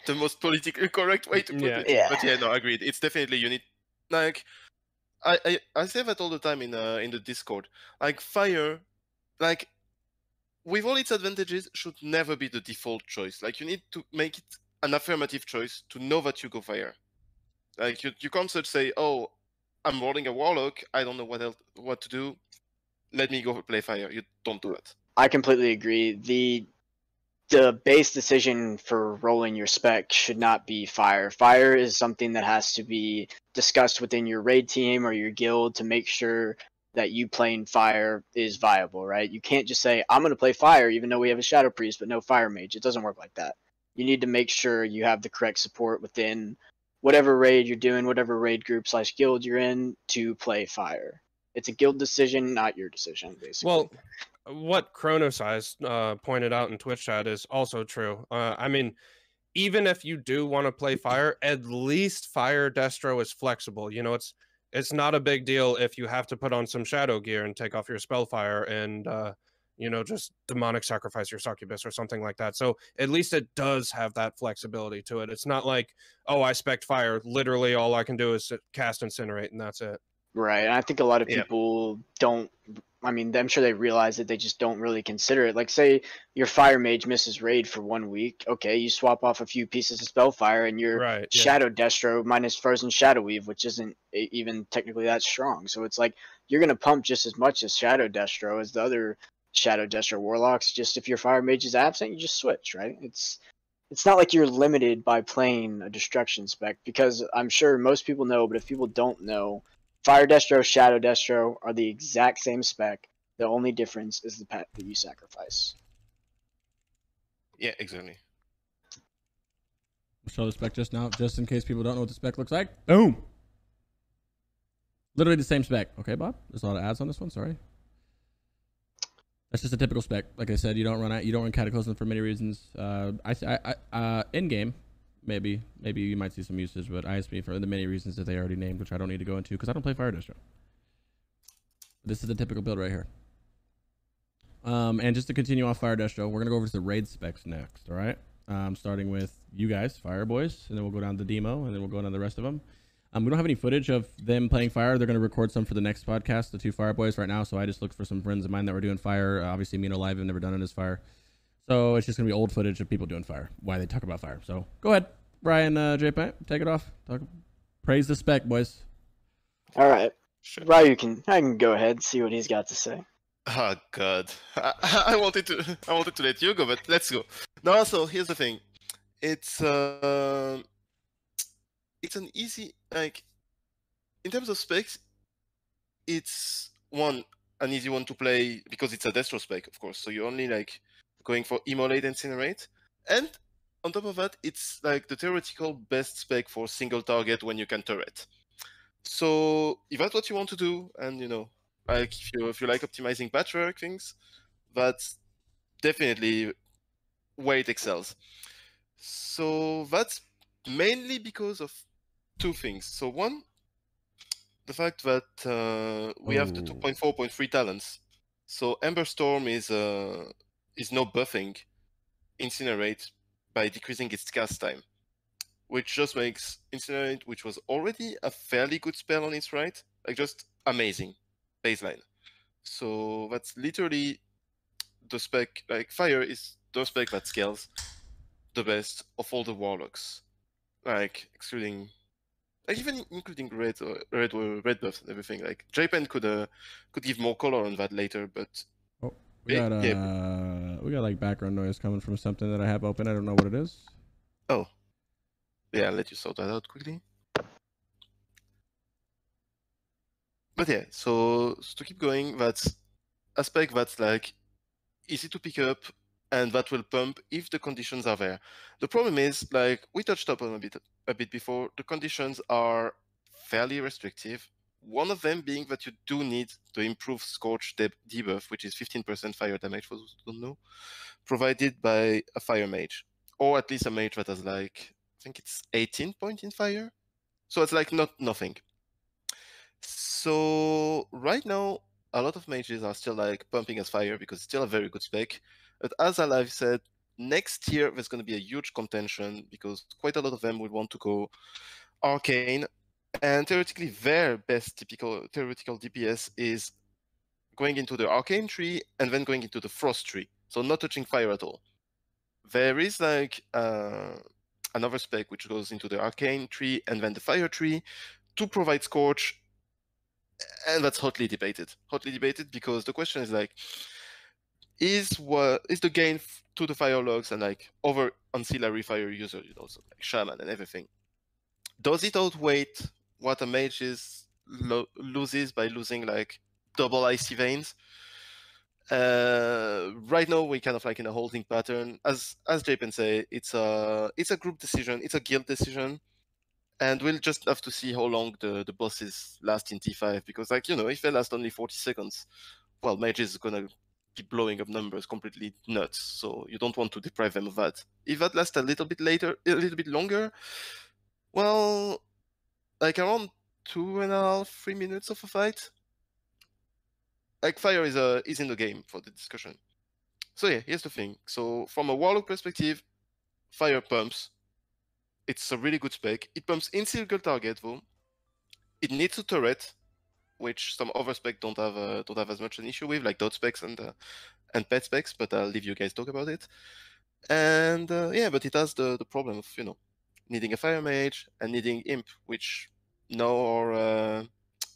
most politically correct way to put it. Yeah. But yeah, no, agreed. It's definitely, you need, like, I say that all the time in the Discord. Like fire, like with all its advantages, should never be the default choice. Like you need to make it an affirmative choice to know that you go fire. Like you can't just say, oh, I'm rolling a warlock, I don't know what to do, let me go play fire. You don't do that. I completely agree. The base decision for rolling your spec should not be fire. Fire is something that has to be discussed within your raid team or your guild to make sure that you playing fire is viable, right? You can't just say, I'm going to play fire even though we have a shadow priest but no fire mage. It doesn't work like that. You need to make sure you have the correct support within whatever raid you're doing, whatever raid group / guild you're in to play fire. It's a guild decision, not your decision, basically. Well, what Chronosize pointed out in Twitch chat is also true. I mean, even if you do want to play fire, at least fire destro is flexible. You know, it's not a big deal if you have to put on some shadow gear and take off your spellfire and you know, just demonic sacrifice your succubus or something like that. So at least it does have that flexibility to it. It's not like, oh, I spec fire, literally all I can do is cast incinerate and that's it. Right, and I think a lot of people don't, I mean, I'm sure they realize that they just don't really consider it. Like, say your fire mage misses raid for 1 week. Okay, you swap off a few pieces of spellfire and your shadow destro minus frozen shadow weave, which isn't even technically that strong. So it's like, you're going to pump just as much as shadow destro as the other shadow destro warlocks. Just if your fire mage is absent, you just switch, right? It's not like you're limited by playing a destruction spec, because I'm sure most people know, but if people don't know, Fire Destro, Shadow Destro are the exact same spec. The only difference is the pet that you sacrifice. Yeah, exactly. I'll show the spec just now, just in case people don't know what the spec looks like. Boom! Literally the same spec. Okay, Bob? There's a lot of ads on this one, sorry. That's just a typical spec. Like I said, you don't run Cataclysm for many reasons. In game, maybe you might see some usage, but ISP for the many reasons that they already named, which I don't need to go into because I don't play Fire Destro. This is a typical build right here. And just to continue off Fire Destro, we're gonna go over to the raid specs next. All right, starting with you guys, Fire Boys, and then we'll go down to Demo, and then we'll go down to the rest of them. We don't have any footage of them playing Fire. They're gonna record some for the next podcast, the 2 Fire Boys right now. So I just looked for some friends of mine that were doing Fire. Obviously, me and Olive have never done it as Fire. So it's just gonna be old footage of people doing fire, why they talk about fire. So go ahead, Brian, Jpaint, take it off. Praise the spec, boys. All right, sure. Ryu I can go ahead and see what he's got to say. Oh God, I wanted to let you go, but let's go. No, so here's the thing. It's it's an easy, like, in terms of specs, it's an easy one to play because it's a Destro spec, of course. So you're only like going for Immolate and Incinerate. And on top of that, it's like the theoretical best spec for single target when you can turret. So if that's what you want to do, and you know, like if you like optimizing patchwork things, that's definitely where it excels. So that's mainly because of two things. So one, the fact that we have the 2.4.3 talents. So Ember Storm is no buffing Incinerate by decreasing its cast time, which just makes Incinerate, which was already a fairly good spell on its right, like just amazing baseline. So that's literally the spec. Like Fire is the spec that scales the best of all the Warlocks, like excluding. Like even including red buffs and everything. Like Jpaint could give more color on that later, but Oh, we got like background noise coming from something that I have open. I don't know what it is. Oh, yeah, I'll let you sort that out quickly. But yeah, so to keep going, that's a spec that's like easy to pick up and that will pump if the conditions are there. The problem is, like we touched upon a bit before, the conditions are fairly restrictive. One of them being that you do need to improve Scorch debuff, which is 15% fire damage for those who don't know, provided by a fire mage, or at least a mage that has like, I think it's 18 point in fire. So it's like not nothing. So right now, a lot of mages are still like pumping as fire because it's still a very good spec. But as Alive said, next year there's going to be a huge contention because quite a lot of them will want to go Arcane, and theoretically their best theoretical DPS is going into the Arcane tree and then going into the Frost tree, so not touching fire at all. There is like another spec which goes into the Arcane tree and then the Fire tree to provide Scorch, and that's hotly debated. Hotly debated because the question is like, is the gain to the fire logs and like over ancillary fire users, you know, so like shaman and everything, does it outweigh what a mage loses by losing like double icy veins? Right now we're kind of like in a holding pattern. As Jpaint say, it's a group decision, it's a guild decision. And we'll just have to see how long the bosses last in T5, because like, you know, if they last only 40 seconds, well, Mage is gonna be blowing up numbers completely nuts, so you don't want to deprive them of that. If that lasts a little bit longer, well, like around 2.5, 3 minutes of a fight, like Fire is in the game for the discussion. So yeah, here's the thing. So from a Warlock perspective, Fire pumps. It's a really good spec. It pumps in single target though. It needs a turret, which some other specs don't have as much an issue with, like dot specs and pet specs. But I'll leave you guys talk about it. And yeah, but it has the problem of, you know, needing a fire mage and needing imp, which no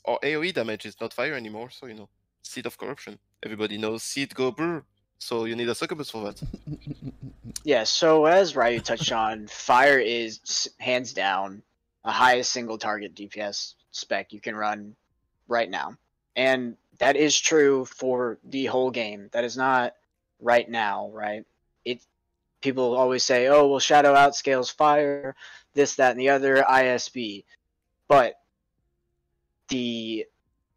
our AoE damage is not fire anymore. So, you know, Seed of Corruption. Everybody knows Seed go brr. So you need a succubus for that. Yeah, so as Ryu touched on, Fire is hands down the highest single target DPS spec you can run right now. And that is true for the whole game. That is not right now, right? People always say, oh, well, Shadow outscales Fire, this, that, and the other, ISB. But the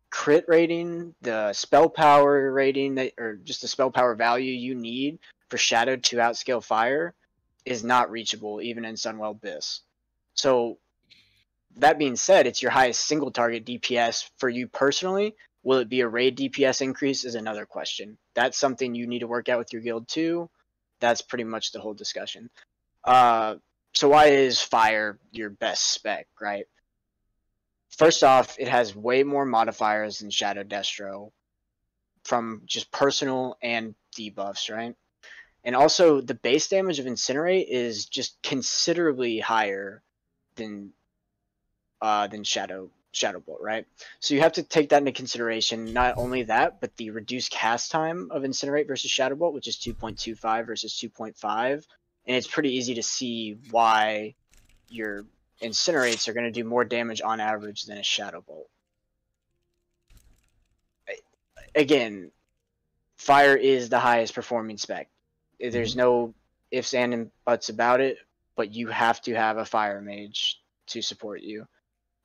crit rating, the spell power rating, or just the spell power value you need for Shadow to outscale Fire is not reachable even in Sunwell BiS. So that being said, it's your highest single target DPS for you personally. Will it be a raid DPS increase is another question. That's something you need to work out with your guild too. That's pretty much the whole discussion. So why is Fire your best spec, right? First off, it has way more modifiers than Shadow Destro from just personal and debuffs, right? And also, the base damage of Incinerate is just considerably higher than Shadow Bolt, right? So you have to take that into consideration. Not only that, but the reduced cast time of Incinerate versus Shadow Bolt, which is 2.25 versus 2.5, and it's pretty easy to see why you're incinerates are going to do more damage on average than a shadow bolt. Again, fire is the highest performing spec. There's no ifs and buts about it, but you have to have a fire mage to support you.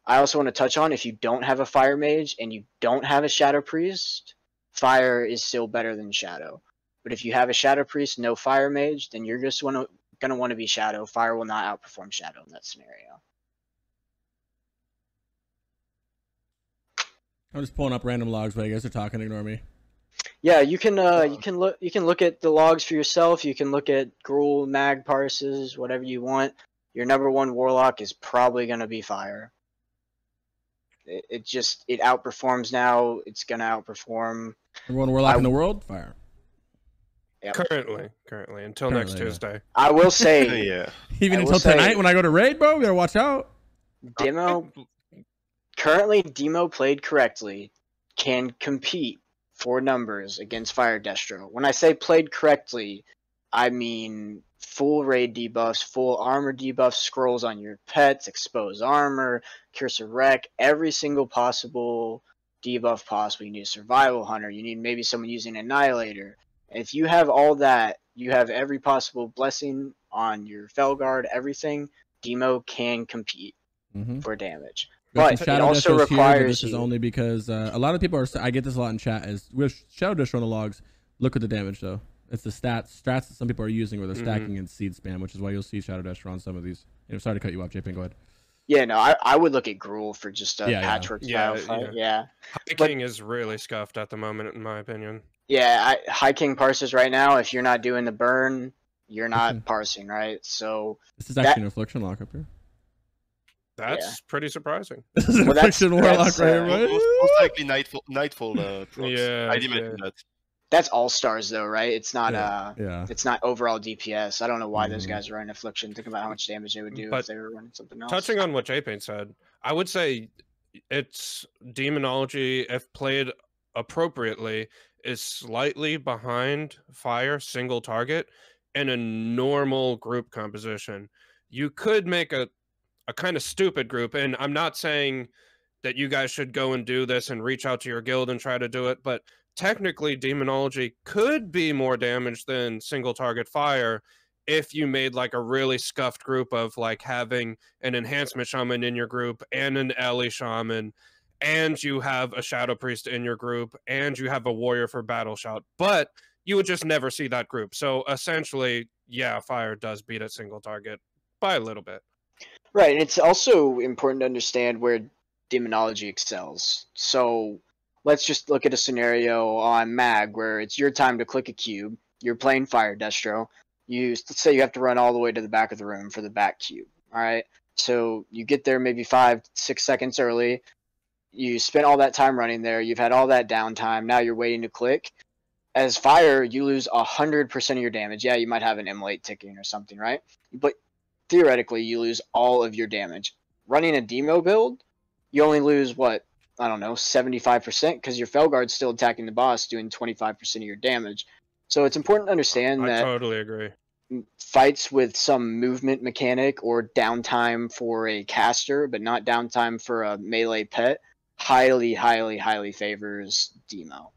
I also want to touch on, if you don't have a fire mage and you don't have a shadow priest, fire is still better than shadow. But if you have a shadow priest, no fire mage, then you're just going to want to be shadow. Fire will not outperform shadow in that scenario. I'm just pulling up random logs while you guys are talking. Ignore me. Yeah, you can look at the logs for yourself. You can look at Gruul, mag parses, whatever you want. Your number one warlock is probably going to be fire. It outperforms now. It's going to outperform. Number one warlock in the world, fire. Yep. Currently, until next Tuesday. I will say, Yeah. Even until tonight when I go to raid, bro, we gotta watch out. Currently, Demo played correctly can compete for numbers against Fire Destro. When I say played correctly, I mean full raid debuffs, full armor debuffs, scrolls on your pets, exposed armor, cursor wreck, every single possible debuff possible. You need a survival hunter. You need maybe someone using annihilator. If you have all that, you have every possible blessing on your Felguard, everything. Demo can compete for damage. But it also requires this is only because a lot of people are. I get this a lot in chat. Is with Shadow Dish on the logs. Look at the damage though. It's the strats that some people are using where they're stacking in seed spam, which is why you'll see Shadow Dash on some of these. Sorry to cut you off, Jpaint. Go ahead. Yeah, no, I would look at Gruul for just a patchwork style fight. Yeah. High King is really scuffed at the moment, in my opinion. Yeah, High King parses right now. If you're not doing the burn, you're not parsing, right? So this is actually an affliction lock up here. That's pretty surprising. This is an affliction warlock right here, right? Most likely nightfall. Yeah, I imagine that. That's all stars though, right? It's not it's not overall DPS. I don't know why those guys are running affliction. Think about how much damage they would do if they were running something else. Touching on what Jpaint said, I would say it's demonology, if played appropriately, is slightly behind fire single target in a normal group composition. You could make a kind of stupid group, and I'm not saying that you guys should go and do this and reach out to your guild and try to do it, but technically demonology could be more damage than single target fire if you made like a really scuffed group of like having an enhancement shaman in your group and an Ellie shaman, and you have a shadow priest in your group, and you have a warrior for battle shout, but you would just never see that group. So essentially, yeah, fire does beat at single target by a little bit. Right, and it's also important to understand where demonology excels. So let's just look at a scenario on Mag where it's your time to click a cube. You're playing Fire Destro. Let's say you have to run all the way to the back of the room for the back cube. All right, so you get there maybe 5-6 seconds early. You spent all that time running there. You've had all that downtime. Now you're waiting to click. As Fire, you lose 100% of your damage. Yeah, you might have an immolate ticking or something, right? But theoretically, you lose all of your damage. Running a demo build, you only lose, what, I don't know, 75%, because your Felguard's still attacking the boss, doing 25% of your damage. So it's important to understand that I totally agree. Fights with some movement mechanic or downtime for a caster, but not downtime for a melee pet, highly, highly, highly favors demo.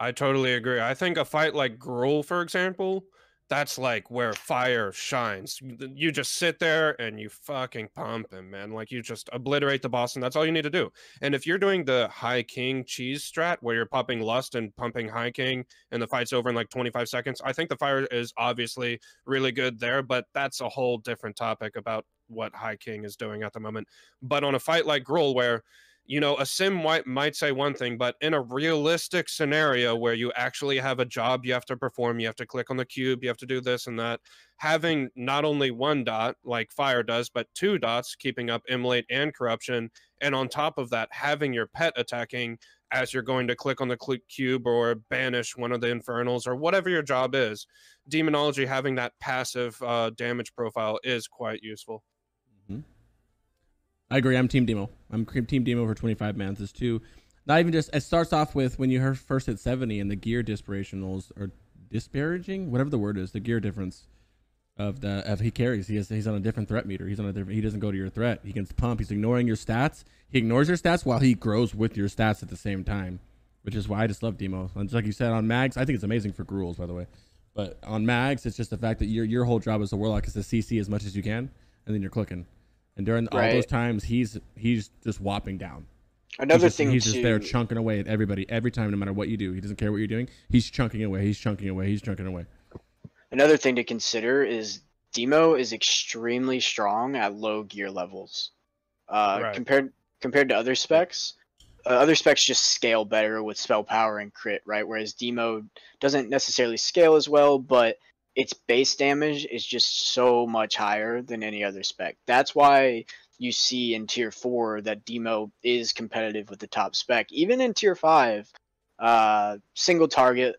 I totally agree. I think a fight like Gruul, for example, that's like where fire shines. You just sit there and you fucking pump him, man. Like you just obliterate the boss, and that's all you need to do. And if you're doing the High King cheese strat where you're popping Lust and pumping High King and the fight's over in like 25 seconds, I think the fire is obviously really good there, but that's a whole different topic about what High King is doing at the moment. But on a fight like Gruul where, you know, a sim might say one thing, but in a realistic scenario where you actually have a job you have to perform, you have to click on the cube, you have to do this and that, having not only one dot like fire does, but 2 dots, keeping up immolate and corruption, and on top of that, having your pet attacking as you're going to click on the cube or banish one of the infernals or whatever your job is, demonology having that passive damage profile is quite useful. I agree. I'm Team Demo. I'm Team Demo for 25 mans. It's too. Not even just. It starts off with when you first hit 70 and the gear disparationals are disparaging, whatever the word is, the gear difference. he carries. He's on a different threat meter. He's on a different. He doesn't go to your threat. He can pump. He's ignoring your stats. He ignores your stats while he grows with your stats at the same time, which is why I just love Demo. And just like you said on Mags, I think it's amazing for Gruels, by the way. But on Mags, it's just the fact that your whole job as a Warlock is to CC as much as you can, and then you're clicking. And during all those times, he's just whopping down. Another thing he's just there chunking away at everybody every time, no matter what you do. He doesn't care what you're doing. He's chunking away. He's chunking away. He's chunking away. Another thing to consider is Demo is extremely strong at low gear levels. Compared to other specs. Other specs just scale better with spell power and crit, right? Whereas Demo doesn't necessarily scale as well, but its base damage is just so much higher than any other spec. That's why you see in tier 4 that Demo is competitive with the top spec. Even in tier 5, single target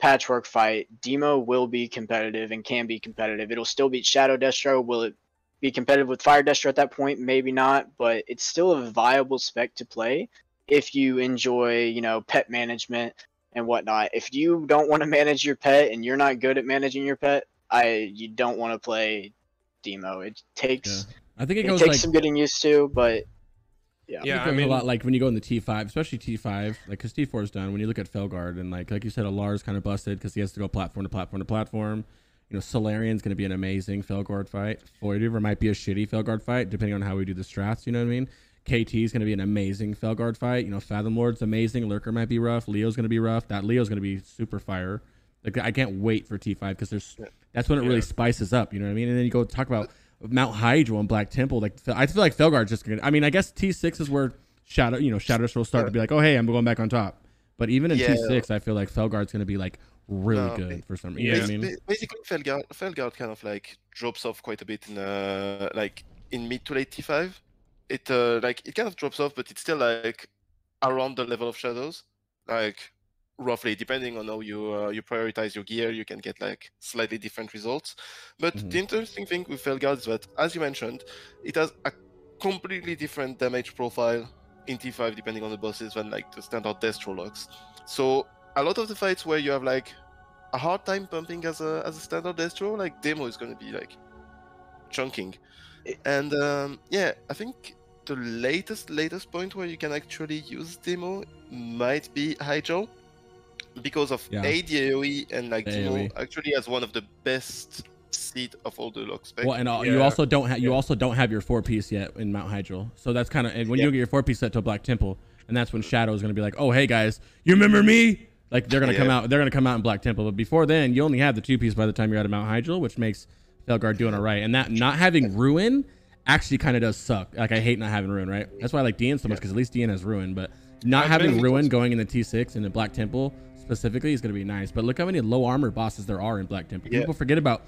patchwork fight, Demo will be competitive and can be competitive. It'll still beat Shadow Destro. Will it be competitive with Fire Destro at that point? Maybe not, but it's still a viable spec to play if you enjoy, you know, pet management and whatnot. If you don't want to manage your pet and you're not good at managing your pet, you don't want to play Demo. It takes I think it takes like some getting used to, but I mean, a lot like when you go in the T5, especially T5, like because T4 is done. When you look at Felguard and like you said, Alar's kind of busted because he has to go platform to platform to platform. You know, Solarian's going to be an amazing Felguard fight. Void Reaver might be a shitty Felguard fight depending on how we do the strats. You know what I mean? KT is going to be an amazing Felguard fight. You know, Fathom Lord's amazing. Lurker might be rough. Leo's going to be rough. That Leo's going to be super fire. Like I can't wait for T5 because that's when it really spices up. You know what I mean? And then you go talk about Mount Hydro and Black Temple. Like I feel like Felguard's just gonna. I mean, I guess T6 is where Shadow will start to be like, oh hey, I'm going back on top. But even in T6, I feel like Felguard's gonna be like really good for some reason. You know what I mean? Basically, Felguard kind of like drops off quite a bit in like in mid to late T5. It it kind of drops off, but it's still like around the level of Shadows. Like roughly, depending on how you prioritize your gear, you can get like slightly different results. But the interesting thing with Felguard is that, as you mentioned, it has a completely different damage profile in T5 depending on the bosses than like the standard Destro locks. So a lot of the fights where you have like a hard time pumping as a standard Destro, like Demo is going to be like chunking. And I think the latest point where you can actually use Demo might be Hydro, because of the AOE and like Demo actually has one of the best seed of all the lock specs. Well, and you also don't have your 4-piece yet in Mount Hydro, so that's kind of, and when you get your 4-piece set to a Black Temple, and that's when Shadow is going to be like, oh hey guys, you remember me? Like they're gonna come out in Black Temple, but before then you only have the 2-piece by the time you're out of Mount Hydro, which makes Felguard doing alright. And that not having Ruin actually kind of does suck. Like I hate not having Ruin, right? That's why I like DN so much, because at least DN has Ruin, but not having Ruin going in the T6 and the Black Temple specifically is going to be nice. But look how many low armor bosses there are in Black Temple. People forget about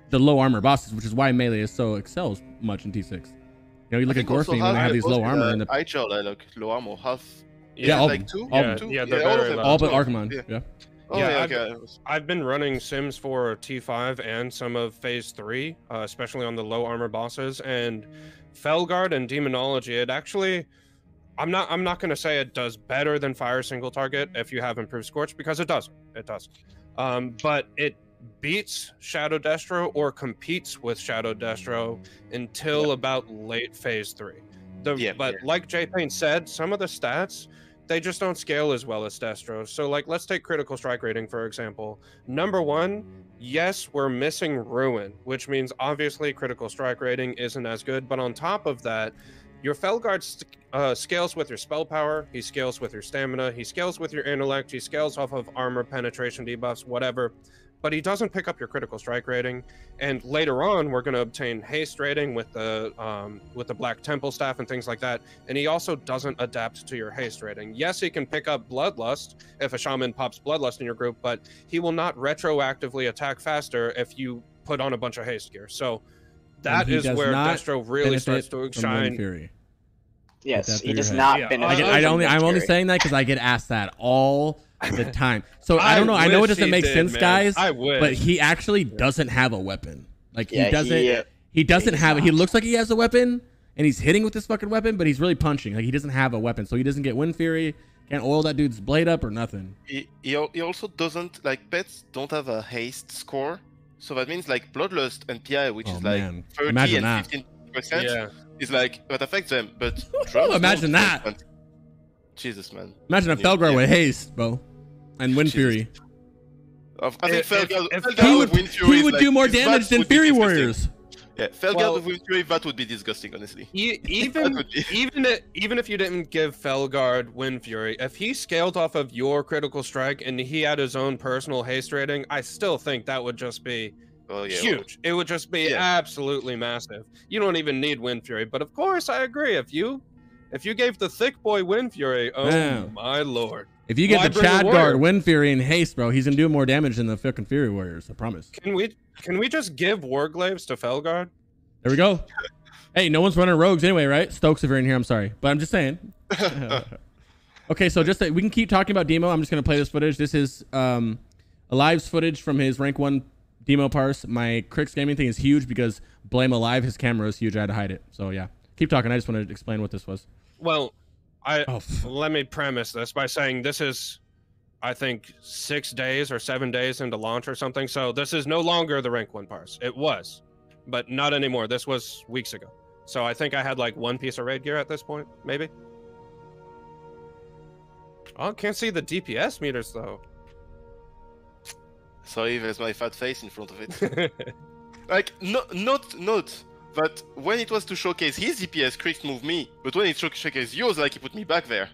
the low armor bosses, which is why melee is so excels much in T6. You know, you look at Gorfing when they have these low armor and the low armor half. Like two? All but Archimon. I've been running Sims for T5 and some of Phase 3, especially on the low armor bosses, and Felguard and Demonology, it actually, I'm not going to say it does better than Fire Single Target if you have improved Scorch, because it doesn't. But it beats Shadow Destro or competes with Shadow Destro until about late Phase 3. But like Jpaint said, some of the stats, they just don't scale as well as Destro. So like, let's take critical strike rating, for example. Number 1, yes, we're missing Ruin, which means obviously critical strike rating isn't as good. But on top of that, your Felguard scales with your spell power, he scales with your stamina, he scales with your intellect, he scales off of armor, penetration debuffs, whatever. But he doesn't pick up your critical strike rating. And later on, we're going to obtain haste rating with the Black Temple staff and things like that. And he also doesn't adapt to your haste rating. Yes, he can pick up Bloodlust if a shaman pops Bloodlust in your group, but he will not retroactively attack faster if you put on a bunch of haste gear. So that is where Destro really starts to shine. Yes, he does not benefit. I'm only saying that because I get asked that all the time. So I don't know. I know it doesn't make sense, guys. But he actually doesn't have a weapon. Like he doesn't. He doesn't have it. He looks like he has a weapon, and he's hitting with this fucking weapon, but he's really punching. Like he doesn't have a weapon, so he doesn't get Wind Fury. Can't oil that dude's blade up or nothing. He also doesn't, like, pets don't have a haste score. So that means like Bloodlust and PI, which Oh, is like man. 30 Imagine and that. 15%, Yeah. is like what affects them. But drums Imagine don't. that. Jesus, man. Imagine a Felguard with haste, bro, and Wind Fury. I think Felguard He with Wind Fury would is do like, more his damage bats than would be Fury disgusting. Warriors. Yeah, Felguard Well- with Wind Fury, that would be disgusting, honestly. Even if you didn't give Felguard Wind Fury, if he scaled off of your critical strike and he had his own personal haste rating, I still think that would just be Oh yeah. huge. It would just be absolutely massive. You don't even need Wind Fury, but of course I agree. If you gave the thick boy Wind Fury, oh Man. my lord. If you get Why the bring a Chad warrior? Guard, Wind Fury, and haste, bro, he's gonna do more damage than the fucking Fury Warriors. I promise. Can we just give Warglaives to Felguard? There we go. Hey, no one's running rogues anyway, right? Stokes, if you're in here, I'm sorry, but I'm just saying. Okay, so just we can keep talking about Demo. I'm just gonna play this footage. This is Alive's footage from his rank 1 Demo parse. My Crix gaming thing is huge because Blame Alive, his camera is huge. I had to hide it. So yeah, keep talking. I just wanted to explain what this was. Well, let me premise this by saying this is, I think, 6 days or 7 days into launch or something. So this is no longer the rank 1 parse. It was, but not anymore. This was weeks ago. So I think I had like 1 piece of raid gear at this point, maybe. Oh, can't see the DPS meters though. Sorry, there's my fat face in front of it. Like, note that when it was to showcase his DPS, Crix moved me, but when it showcased yours, like, he put me back there.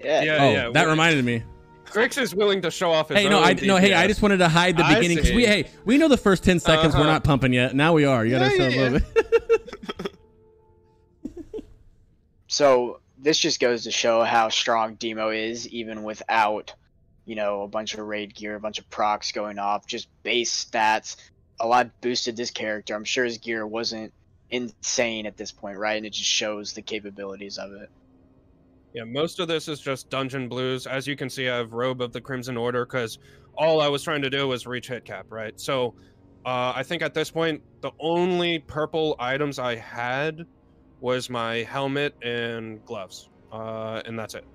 Yeah. That reminded me. Crix is willing to show off his Hey, own no, DPS. hey, I just wanted to hide the beginning because we know the first 10 seconds we're not pumping yet. Now we are. You gotta show a little bit. So this just goes to show how strong Demo is, even without, you know, a bunch of raid gear, a bunch of procs going off, just base stats. A lot boosted this character. I'm sure his gear wasn't insane at this point, right? And it just shows the capabilities of it. Yeah, most of this is just dungeon blues. As you can see, I have Robe of the Crimson Order because all I was trying to do was reach hit cap, right? So I think at this point, the only purple items I had was my helmet and gloves, and that's it.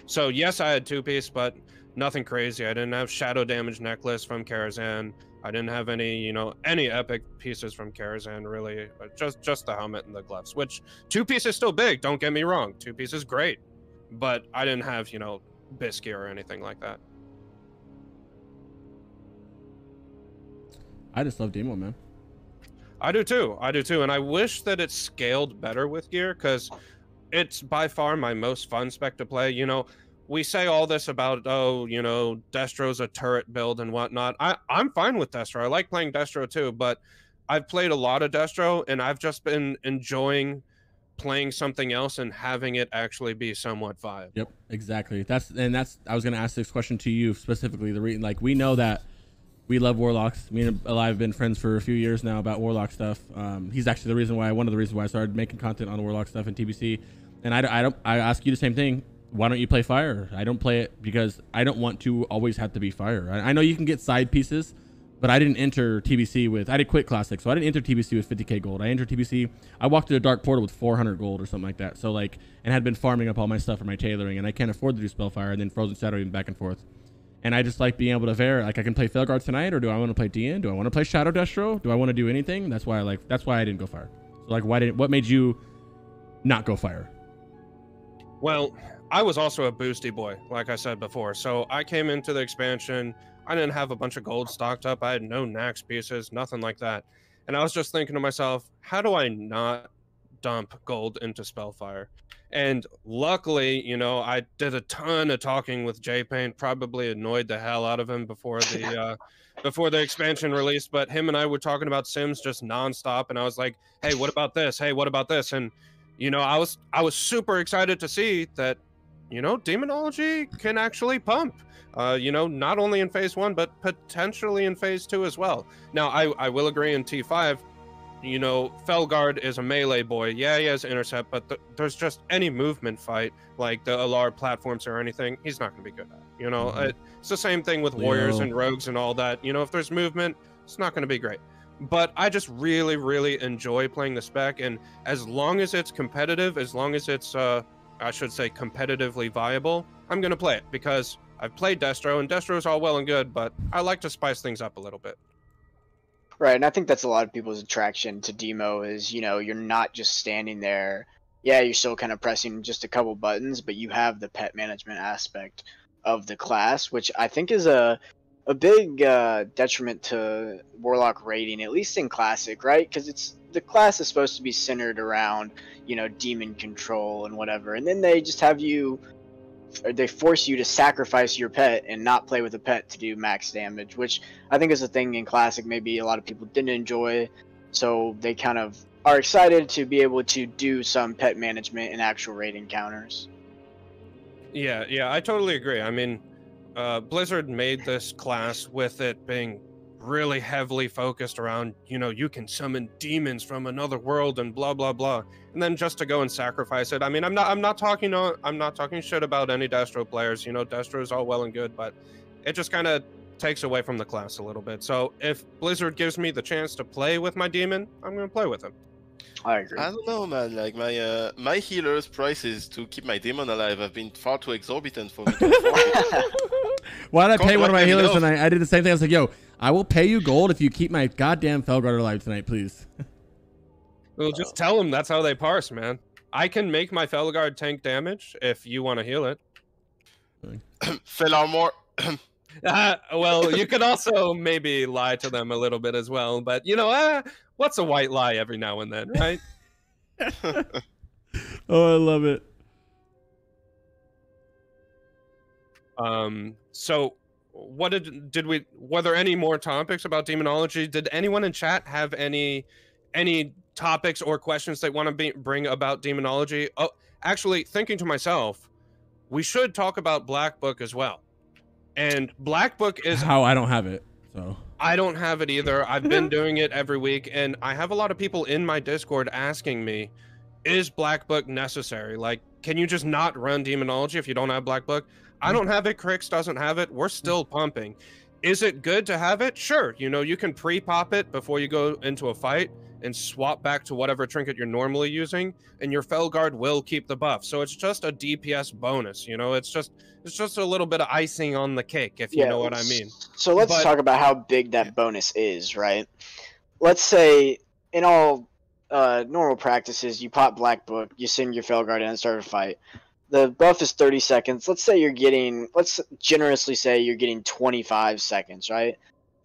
So yes, I had 2-piece, but nothing crazy. I didn't have shadow damage necklace from Karazhan. I didn't have any, you know, any epic pieces from Karazhan, really. Just the helmet and the gloves, which 2-piece is still big. Don't get me wrong. 2-piece is great, but I didn't have, you know, BiS gear or anything like that. I just love Demo, man. I do too. And I wish that it scaled better with gear because it's by far my most fun spec to play. You know, we say all this about, oh, you know, Destro's a turret build and whatnot. I'm fine with Destro. I like playing Destro too, but I've played a lot of Destro and I've just been enjoying playing something else and having it actually be somewhat viable. Yep, exactly. I was gonna ask this question to you specifically. Like, we know that we love Warlocks. Me and Alive have been friends for a few years now about Warlock stuff. He's actually one of the reasons why I started making content on Warlock stuff in TBC. And I ask you the same thing. Why don't you play Fire? I don't play it because I don't want to always have to be Fire. I know you can get side pieces, but I didn't enter TBC with, I did quit Classic, so I didn't enter TBC with 50k gold. I entered TBC, I walked through a dark portal with 400 gold or something like that. So like, and had been farming up all my stuff for my tailoring, and I can't afford to do Spellfire and then Frozen Shadow even back and forth. And I just like being able to vary, like I can play Felguard tonight, or do I want to play DN? Do I want to play Shadow Destro? Do I want to do anything? That's why I didn't go Fire. So like, what made you not go Fire? Well, I was also a boosty boy, like I said before. So I came into the expansion. I didn't have a bunch of gold stocked up. I had no Nax pieces, nothing like that. And I was just thinking to myself, how do I not dump gold into Spellfire? And luckily, you know, I did a ton of talking with Jpaint, probably annoyed the hell out of him before the expansion released. But him and I were talking about Sims just nonstop. And I was like, hey, what about this? Hey, what about this? And, you know, I was super excited to see that, you know, Demonology can actually pump. You know, not only in phase 1, but potentially in phase 2 as well. Now, I will agree in T5, you know, Felguard is a melee boy. Yeah, he has intercept, but there's just any movement fight, like the Alar platforms or anything, he's not going to be good at. You know, it's the same thing with warriors and rogues and all that. You know, if there's movement, it's not going to be great. But I just really, really enjoy playing the spec, and as long as it's competitive, as long as it's, I should say, competitively viable, I'm going to play it, because I've played Destro, and Destro is all well and good, but I like to spice things up a little bit. Right, and I think that's a lot of people's attraction to demo is, you know, you're not just standing there. Yeah, you're still kind of pressing just a couple buttons, but you have the pet management aspect of the class, which I think is a big detriment to Warlock rating, at least in Classic, right? Because it's the class is supposed to be centered around, you know, demon control and whatever, and then they just have you, or they force you to sacrifice your pet and not play with a pet to do max damage, which I think is a thing in Classic maybe a lot of people didn't enjoy, so they kind of are excited to be able to do some pet management and actual raid encounters. Yeah, I totally agree. I mean, Blizzard made this class with it being really heavily focused around, you know, you can summon demons from another world and blah blah blah, and then just to go and sacrifice it. I mean, I'm not talking shit about any Destro players. You know, Destro is all well and good, but it just kind of takes away from the class a little bit. So if Blizzard gives me the chance to play with my demon, I'm gonna play with him. I agree. I don't know, man. Like my healer's prices to keep my demon alive have been far too exorbitant for me to afford. Why did I pay one of my healers enough. tonight? I did the same thing. I was like, yo, I will pay you gold if you keep my goddamn Felguard alive tonight, please. Well, just tell them that's how they parse, man. I can make my Felguard tank damage if you want to heal it. Fell armor. Well, you could also maybe lie to them a little bit as well, but you know, what's a white lie every now and then, right? Oh, I love it. So what were there any more topics about demonology? Did anyone in chat have any topics or questions they want to bring about demonology? Oh, actually, thinking to myself, we should talk about Black Book as well. And Black Book is how I don't have it. So I don't have it either. I've been doing it every week, and I have a lot of people in my Discord asking me, is Black Book necessary? Like, can you just not run demonology if you don't have Black Book? I don't have it. Crix doesn't have it. We're still pumping. Is it good to have it? Sure. You know, you can pre-pop it before you go into a fight and swap back to whatever trinket you're normally using, and your Felguard will keep the buff. So it's just a DPS bonus. You know, it's just a little bit of icing on the cake, if you know what I mean. So let's talk about how big that bonus is, right? Let's say in all normal practices, you pop Black Book, you send your Felguard in and start a fight. The buff is 30 seconds. Let's generously say you're getting 25 seconds, right?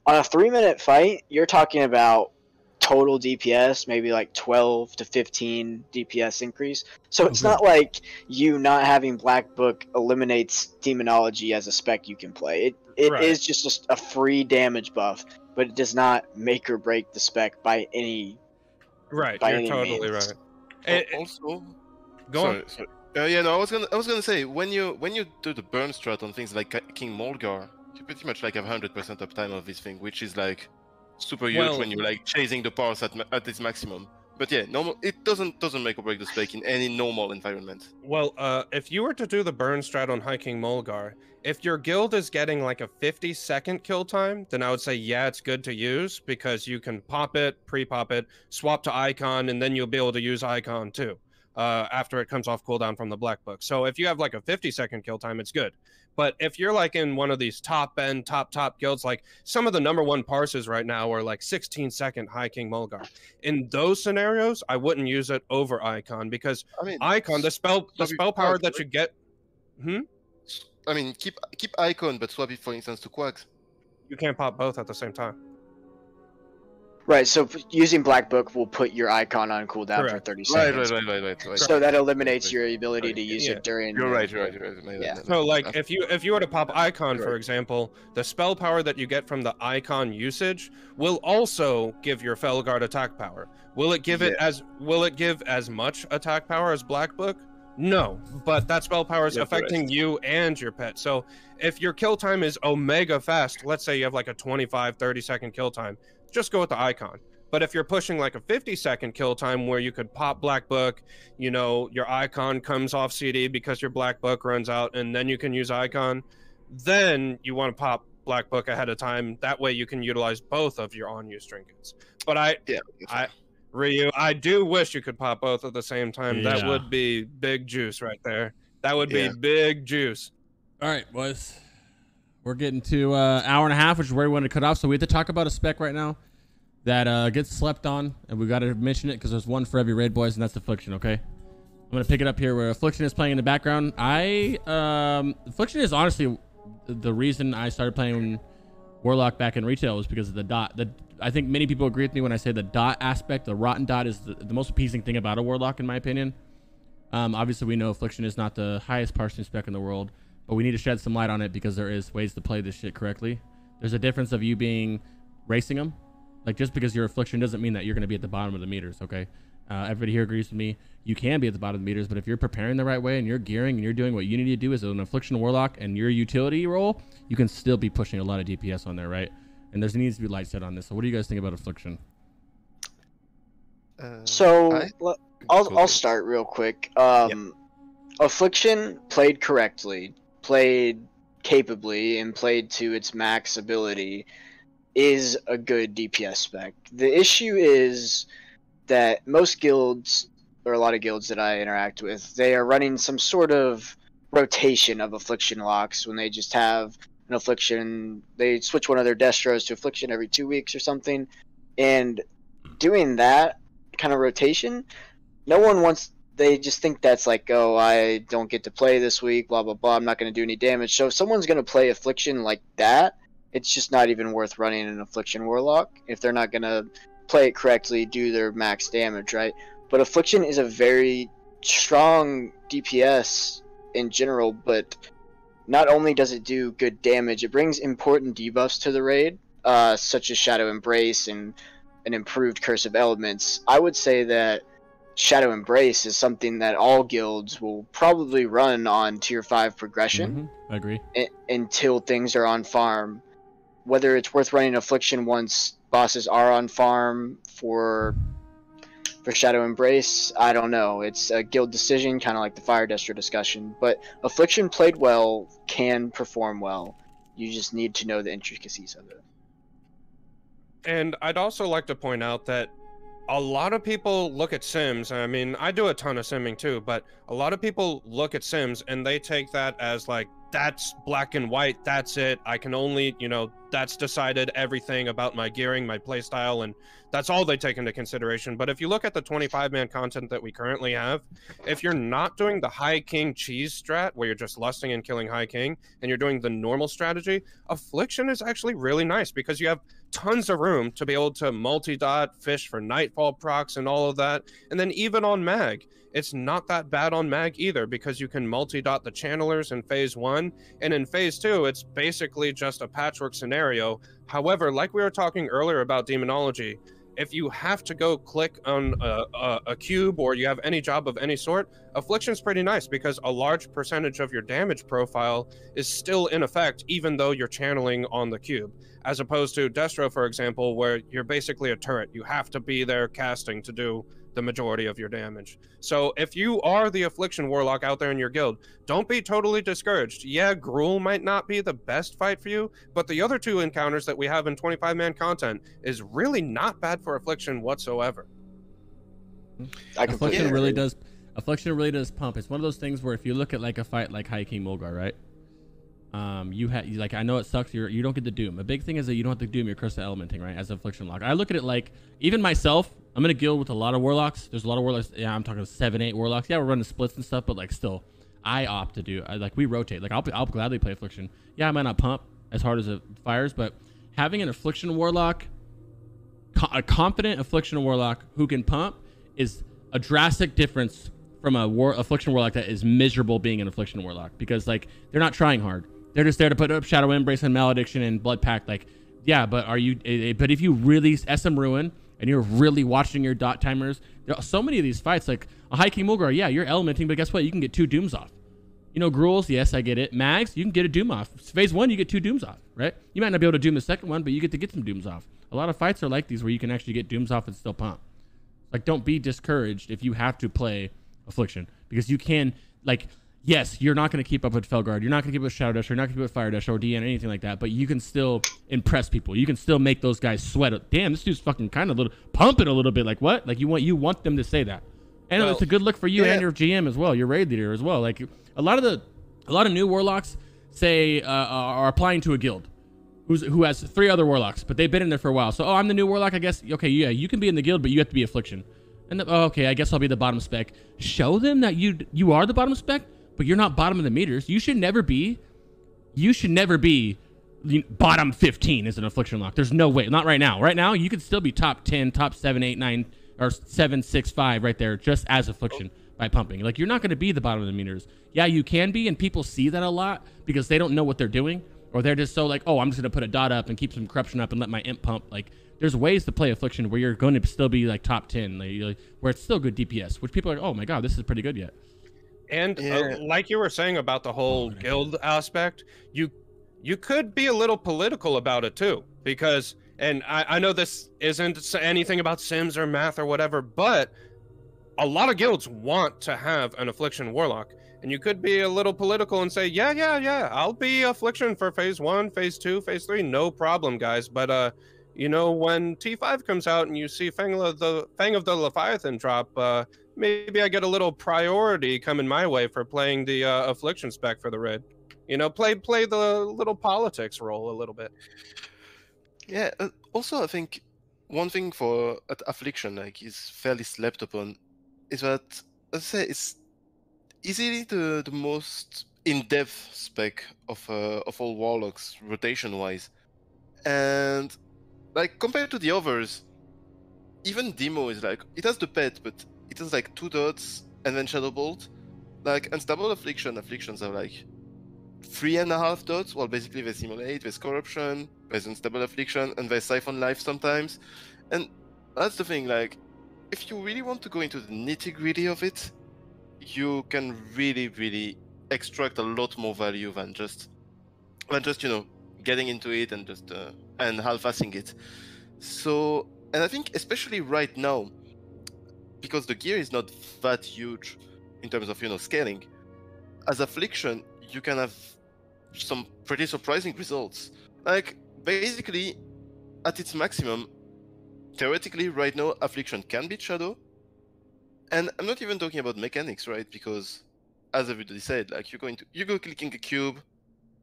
On a 3-minute fight, you're talking about total DPS, maybe like 12 to 15 DPS increase. So it's not like you not having Black Book eliminates demonology as a spec you can play. It Right. is just a free damage buff, but it does not make or break the spec by any. Right, by you're any totally means. right. Also, Go on. sorry. Yeah, no, I was gonna say when you do the burn strat on things like King Mulgar, you pretty much like have 100% uptime of this thing, which is like super huge Well- when you're like chasing the parse at its maximum. But yeah, normal, it doesn't make or break the spec in any normal environment. Well, if you were to do the burn strat on Hiking Mulgar, if your guild is getting like a 50-second kill time, then I would say, yeah, it's good to use because you can pop it, pre-pop it, swap to Icon, and then you'll be able to use Icon too after it comes off cooldown from the Black Book. So if you have like a 50-second kill time, it's good. But if you're like in one of these top guilds, like some of the #1 parses right now are like 16-second High King Mulgar. In those scenarios, I wouldn't use it over Icon because I mean, Icon, the spell power Quags, that you get. I mean, keep Icon, but swap it, for instance, to Quags. You can't pop both at the same time. Right, so using Black Book will put your Icon on cooldown for Correct. 30 Right. seconds. So that eliminates your ability to use Yeah. it during. You're right. Yeah. So like if you were to pop Icon, for Right. example, the spell power that you get from the Icon usage will also give your Felguard attack power. Will it give as much attack power as Black Book? No, but that spell power is Yeah, affecting you and your pet. So if your kill time is omega fast, let's say you have like a 25-30 second kill time, just go with the Icon. But if you're pushing like a 50-second kill time where you could pop Black Book, you know, your Icon comes off CD because your Black Book runs out and then you can use Icon, then you want to pop Black Book ahead of time. That way you can utilize both of your on-use trinkets. But Ryu, I do wish you could pop both at the same time. Yeah. That would be big juice right there. That would be Yeah. big juice. All right, boys. We're getting to hour and a half, which is where we want to cut off. So we have to talk about a spec right now that gets slept on, and we got to mention it because there's one for every raid, boys, and that's Affliction. Okay, I'm gonna pick it up here where Affliction is playing in the background. Affliction is honestly the reason I started playing Warlock back in retail was because of the dot. I think many people agree with me when I say the dot aspect. The rotten dot is the most appeasing thing about a Warlock, in my opinion. Obviously, we know Affliction is not the highest parsing spec in the world, but we need to shed some light on it because there is ways to play this shit correctly. There's a difference of you being racing them. Like, just because you're Affliction doesn't mean that you're going to be at the bottom of the meters, okay? Everybody here agrees with me. You can be at the bottom of the meters, but if you're preparing the right way and you're gearing and you're doing what you need to do as an Affliction Warlock and your utility role, you can still be pushing a lot of DPS on there, right? And there needs to be light set on this. So what do you guys think about Affliction? I'll start real quick. Affliction played correctly, played capably, and played to its max ability is a good DPS spec. The issue is that most guilds, or a lot of guilds that I interact with, they are running some sort of rotation of Affliction locks when they just have an Affliction. They switch one of their Destros to Affliction every 2 weeks or something. And doing that kind of rotation, no one wants, they just think that's like, oh, I don't get to play this week, blah, blah, blah, I'm not going to do any damage. So if someone's going to play Affliction like that, it's just not even worth running an Affliction Warlock if they're not going to play it correctly, do their max damage, right? But Affliction is a very strong DPS in general, but not only does it do good damage, it brings important debuffs to the raid, such as Shadow Embrace and an improved Curse of Elements. I would say that Shadow Embrace is something that all guilds will probably run on tier 5 progression. I agree. Until things are on farm. Whether it's worth running Affliction once bosses are on farm for Shadow Embrace, I don't know. It's a guild decision, kind of like the Fire Destro discussion. But Affliction played well, can perform well. You just need to know the intricacies of it. And I'd also like to point out that a lot of people look at Sims. I mean, I do a ton of simming too, but a lot of people look at Sims and they take that as like, that's black and white, that's it. I can only, that's decided everything about my gearing, my playstyle, and that's all they take into consideration. But if you look at the 25-man content that we currently have, if you're not doing the High King cheese strat, where you're just lusting and killing High King, and you're doing the normal strategy, Affliction is actually really nice because you have tons of room to be able to multi-dot, fish for Nightfall procs and all of that. And then even on Mag, it's not that bad on Mag either because you can multi-dot the channelers in phase 1, and in phase 2 it's basically just a patchwork scenario. However, like we were talking earlier about demonology, if you have to go click on a cube or you have any job of any sort, Affliction's pretty nice because a large percentage of your damage profile is still in effect even though you're channeling on the cube, as opposed to Destro, for example, where you're basically a turret. You have to be there casting to do the majority of your damage. So if you are the Affliction Warlock out there in your guild, don't be totally discouraged. Yeah, Gruul might not be the best fight for you, but the other 2 encounters that we have in 25-man content is really not bad for Affliction whatsoever. Affliction really does pump. It's one of those things where if you look at like a fight like High King Mulgar, right? I know it sucks. You don't get the Doom. A big thing is that you don't have to Doom your Curse of Elementing, right? As an Affliction lock. I look at it like, even myself, I'm in a guild with a lot of Warlocks. There's a lot of Warlocks. Yeah, I'm talking 7, 8 Warlocks. Yeah, we're running splits and stuff, but like still, I opt to do, we rotate. Like I'll gladly play Affliction. Yeah, I might not pump as hard as it fires, but having an Affliction Warlock, a confident Affliction Warlock who can pump is a drastic difference from a Affliction Warlock that is miserable being an Affliction Warlock because like they're not trying hard. They're just there to put up Shadow Embrace and Malediction and Blood Pact. Like, yeah, but but if you really SM Ruin and you're really watching your dot timers, there are so many of these fights, like a High King Mulgar, yeah, you're elementing, but guess what? You can get 2 Dooms off. Gruuls, yes, I get it. Mags, you can get a Doom off. Phase 1, you get 2 Dooms off, right? You might not be able to Doom the second one, but you get to get some Dooms off. A lot of fights are like these where you can actually get Dooms off and still pump. Like, don't be discouraged if you have to play Affliction because you can, like, yes, you're not going to keep up with Felguard. You're not going to keep up with Shadow Dash. You're not going to keep up with Fire Dash or DN or anything like that. But you can still impress people. You can still make those guys sweat. Damn, this dude's fucking kind of pump it a little bit. Like what? Like you want them to say that, and it's a good look for you and your GM as well, your raid leader as well. Like a lot of new Warlocks say are applying to a guild, who has 3 other Warlocks, but they've been in there for a while. So, oh, I'm the new Warlock, I guess. Okay, yeah, you can be in the guild, but you have to be Affliction. And oh, okay, I guess I'll be the bottom spec. Show them that you are the bottom spec, but you're not bottom of the meters. You should never be bottom 15 as an Affliction lock. There's no way. Not right now. Right now, you could still be top 10, top 7, 8, 9, or 7, 6, 5 right there just as Affliction by pumping. Like, you're not going to be the bottom of the meters. Yeah, you can be, and people see that a lot because they don't know what they're doing, or they're just so like, oh, I'm just going to put a dot up and keep some corruption up and let my imp pump. Like, there's ways to play Affliction where you're going to still be like top 10, like, where it's still good DPS, which people are like, oh my god, this is pretty good yet. And like you were saying about the whole guild aspect, you could be a little political about it too, because, and I know this isn't anything about Sims or math or whatever, but a lot of guilds want to have an Affliction Warlock, and you could be a little political and say, yeah, I'll be Affliction for phase 1, phase 2, phase 3, no problem, guys. But you know, when T5 comes out and you see Fang of the Leviathan drop, maybe I get a little priority coming my way for playing the Affliction spec for the raid. You know, play the little politics role a little bit. Yeah. Also, I think one thing for Affliction, like, is fairly slept upon, is that, as I say, it's easily the most in-depth spec of all Warlocks, rotation-wise, and like compared to the others, even Demo is like, it has the pet, but it has like 2 dots and then Shadow Bolt. Like Unstable Afflictions are like 3.5 dots. Well, basically there's Simulate, there's Corruption, there's Unstable Affliction, and there's Siphon Life sometimes. And that's the thing, like, if you really want to go into the nitty-gritty of it, you can really extract a lot more value than just you know, getting into it and just and half-assing it. So, and I think especially right now, because the gear is not that huge in terms of, you know, scaling, as Affliction you can have some pretty surprising results. Like, basically at its maximum, theoretically right now Affliction can beat Shadow, and I'm not even talking about mechanics, right? Because as everybody said, like, you go clicking a cube,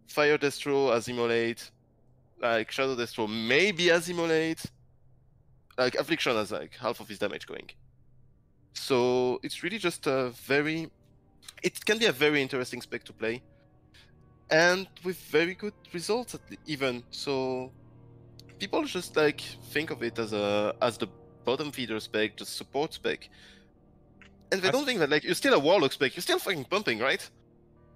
Fire Destro as Immolate, like Shadow Destro maybe as Immolate, like Affliction has like half of his damage going. So it's really just it can be a very interesting spec to play, and with very good results even. So people just like think of it as the bottom feeder spec, just support spec, and they don't think that, like, you're still a Warlock spec, you're still fucking pumping, right?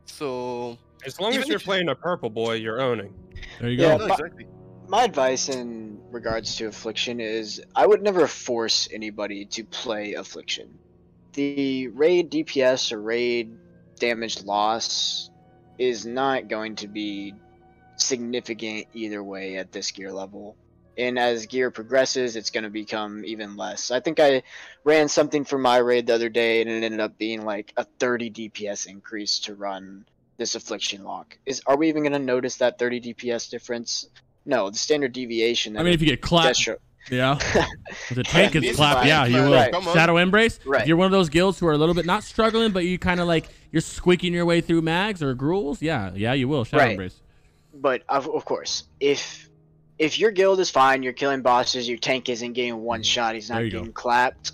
So as long as you're playing a purple boy, you're owning. There you go. no, exactly. My advice in regards to Affliction is I would never force anybody to play Affliction. The raid DPS or raid damage loss is not going to be significant either way at this gear level. And as gear progresses, it's going to become even less. I think I ran something for my raid the other day, and it ended up being like a 30 DPS increase to run this Affliction lock. Are we even going to notice that 30 DPS difference? No, the standard deviation. I mean, if you get clapped, yeah. If the tank is clapped, yeah, you will. Right. Shadow Embrace. Right. If you're one of those guilds who are a little bit not struggling, but you kind of like, you're squeaking your way through mags or gruels, yeah, you will. Shadow Embrace. But of course, if your guild is fine, you're killing bosses, your tank isn't getting one shot, he's not getting clapped.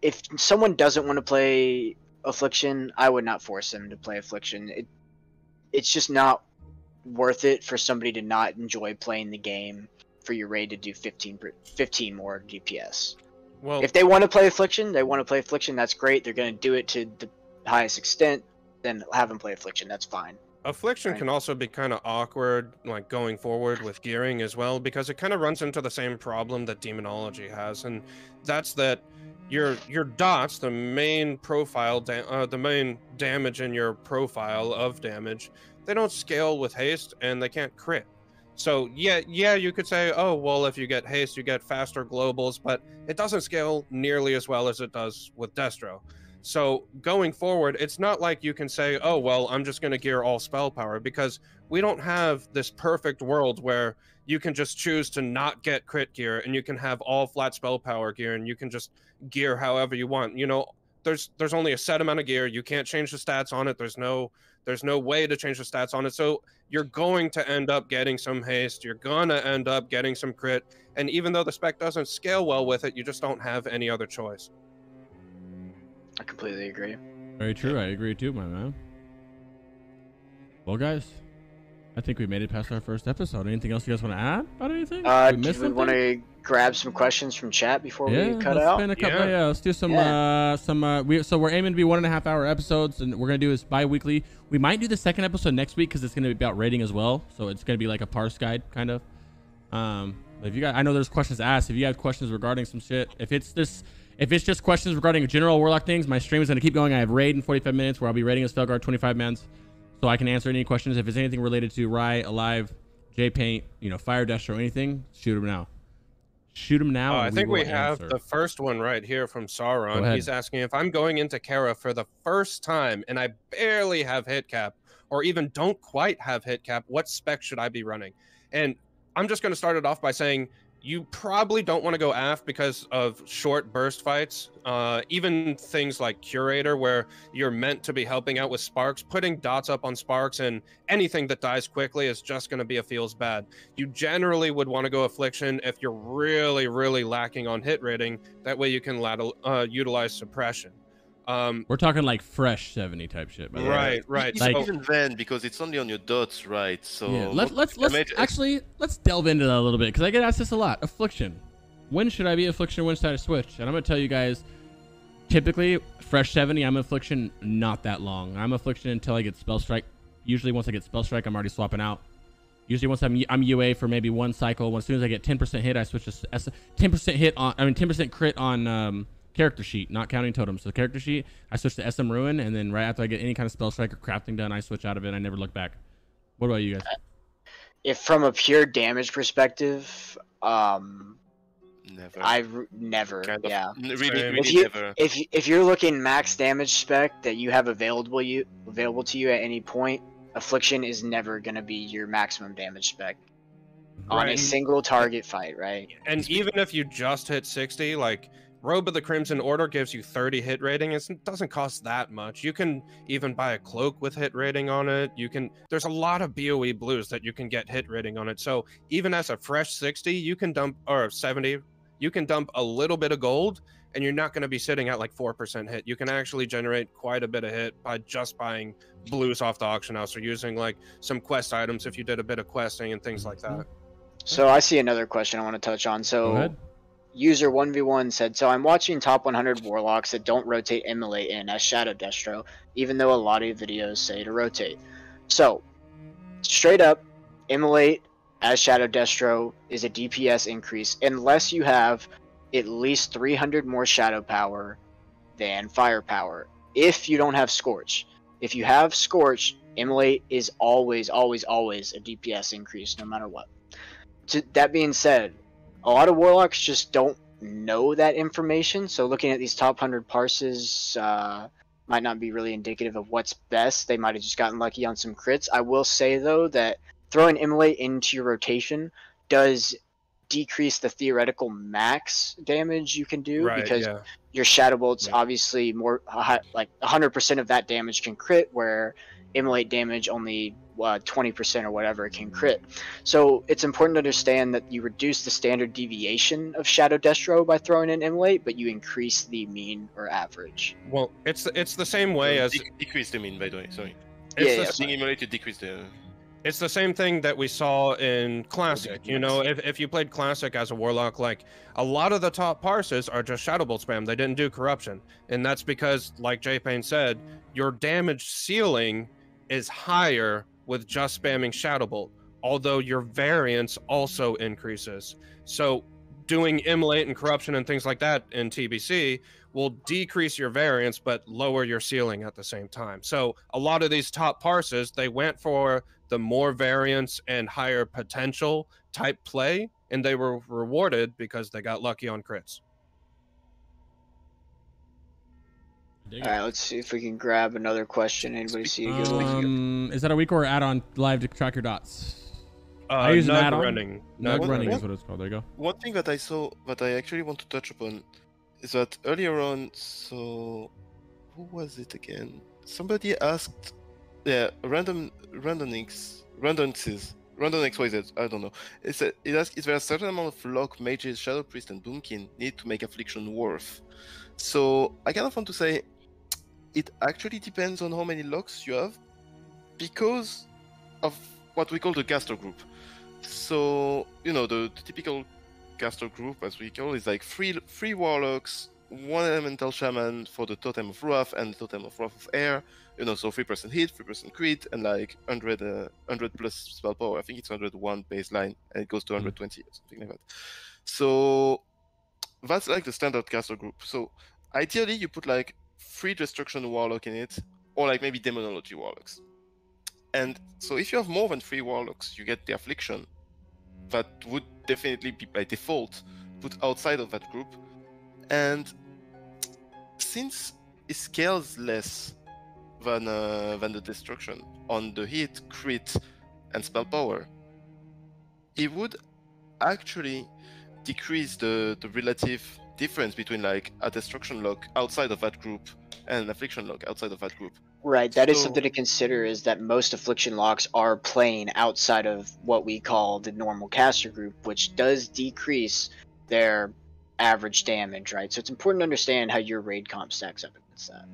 If someone doesn't want to play Affliction, I would not force them to play Affliction. It's just not worth it for somebody to not enjoy playing the game for your raid to do 15 more DPS. Well, if they want to play Affliction, that's great. They're going to do it to the highest extent, then have them play Affliction, that's fine. Affliction can also be kind of awkward, like, going forward with gearing as well, because it kind of runs into the same problem that Demonology has, and that's that your dots, the main profile, the main damage in your profile of damage, they don't scale with haste, and they can't crit. So yeah, you could say, oh, well, if you get haste, you get faster globals, but it doesn't scale nearly as well as it does with Destro. So going forward, it's not like you can say, oh, well, I'm just going to gear all spell power, because we don't have this perfect world where you can just choose to not get crit gear and you can have all flat spell power gear and you can just gear however you want. You know, there's only a set amount of gear. You can't change the stats on it. There's no way to change the stats on it. So you're going to end up getting some haste. You're gonna end up getting some crit. And even though the spec doesn't scale well with it, you just don't have any other choice. I completely agree. Very true. I agree too, my man. Well, guys, I think we made it past our first episode. Anything else you guys want to add about anything? Do we want to grab some questions from chat before we cut out? Let's do some. So we're aiming to be 1.5 hour episodes, and we're gonna do this bi-weekly. We might do the second episode next week because it's gonna be about rating as well. So it's gonna be like a parse guide kind of. If you guys, I know there's questions asked. If you have questions regarding some shit, if it's just questions regarding general Warlock things, my stream is gonna keep going. I have raid in 45 minutes where I'll be raiding as Felguard 25 mans, so I can answer any questions. If it's anything related to Rye, Alive, Jpaint, Fire Destro, anything, shoot them now. Shoot them now. I think we have the first one right here from Sauron. He's asking if I'm going into Kara for the first time and I barely have hit cap, or even don't quite have hit cap, what spec should I be running? And I'm just going to start it off by saying you probably don't want to go AF because of short burst fights. Even things like Curator, where you're meant to be helping out with sparks, putting dots up on sparks and anything that dies quickly is just going to be a feels bad. You generally would want to go Affliction if you're really, really lacking on hit rating. That way you can utilize suppression. We're talking like fresh 70 type shit, by the way. Right. Like, even then, because it's only on your dots, right? So yeah, let's delve into that a little bit, because I get asked this a lot. Affliction. When should I be Affliction? When should I switch? And I'm gonna tell you guys, typically fresh 70, I'm Affliction not that long. I'm Affliction until I get Spell Strike. Usually once I get Spell Strike, I'm already swapping out. Usually once I'm UA for maybe one cycle. As soon as I get 10% hit, I switch to 10% hit on. 10% crit on character sheet, not counting totems. So character sheet, I switch to SM Ruin, and then right after I get any kind of spell strike or crafting done, I switch out of it. I never look back. What about you guys? If from a pure damage perspective, never. Never. Kind of, yeah. Really never. If you're looking max damage spec that you have available to you at any point, Affliction is never gonna be your maximum damage spec on a single target fight, right? And even if you just hit 60, like Robe of the Crimson Order gives you 30 hit rating. It doesn't cost that much. You can even buy a cloak with hit rating on it. There's a lot of BOE blues that you can get hit rating on it. So even as a fresh 60, you can dump, or 70, you can dump a little bit of gold, and you're not going to be sitting at like 4% hit. You can actually generate quite a bit of hit by just buying blues off the auction house, or using like some quest items if you did a bit of questing and things like that. So I see another question I want to touch on. So Go ahead. User 1v1 said, so I'm watching top 100 Warlocks that don't rotate Immolate in as Shadow Destro, even though a lot of videos say to rotate. So, straight up, Immolate as Shadow Destro is a DPS increase unless you have at least 300 more Shadow Power than Firepower. If you don't have Scorch. If you have Scorch, Immolate is always, always, always a DPS increase no matter what. That being said, a lot of Warlocks just don't know that information, so looking at these top 100 parses might not be really indicative of what's best. They might have just gotten lucky on some crits. I will say, though, that throwing Immolate into your rotation does decrease the theoretical max damage you can do, because your Shadow Bolt's obviously more, like 100% of that damage can crit, where Immolate damage only 20% or whatever can crit. So it's important to understand that you reduce the standard deviation of Shadow Destro by throwing in Immolate, but you increase the mean or average. Well, it's the same way as decrease the mean, by the way. Sorry. Immolate to decrease the. It's the same thing that we saw in Classic. You know, if you played Classic as a Warlock, like a lot of the top parses are just Shadow Bolt spam. They didn't do corruption, and that's because, like Jpaint said, your damage ceiling is higher with just spamming Shadow Bolt, although your variance also increases. So doing Immolate and Corruption and things like that in TBC will decrease your variance but lower your ceiling at the same time. So a lot of these top parses, they went for the more variance and higher potential type play, and they were rewarded because they got lucky on crits. Alright, let's see if we can grab another question. Anybody see a good one? Is that a week or add-on live to track your dots? I use Nug add-on. running. Nug running is what it's called. There you go. One thing that I saw that I actually want to touch upon is that earlier on, so who was it again? Somebody asked, yeah, random XYZ, I don't know. It asks, is there a certain amount of lock mages, Shadow Priest, and Boomkin need to make affliction worth? So I kind of want to say it actually depends on how many locks you have, because of what we call the caster group. So the typical caster group, as we call, is like three warlocks, one elemental shaman for the totem of wrath and the totem of wrath of air. So 3% hit, 3% crit, and like 100 plus spell power. I think it's 101 baseline, and it goes to 120 or something like that. So that's like the standard caster group. So ideally, you put like 3 destruction warlock in it, or like maybe demonology warlocks. And so if you have more than 3 warlocks, you get the affliction. That would definitely be by default put outside of that group. And since it scales less than the destruction on the hit, crit, and spell power, it would actually decrease the relative difference between like a destruction lock outside of that group and an affliction lock outside of that group. Right, that is something to consider, is that most affliction locks are playing outside of what we call the normal caster group, which does decrease their average damage, right? So it's important to understand how your raid comp stacks up against that.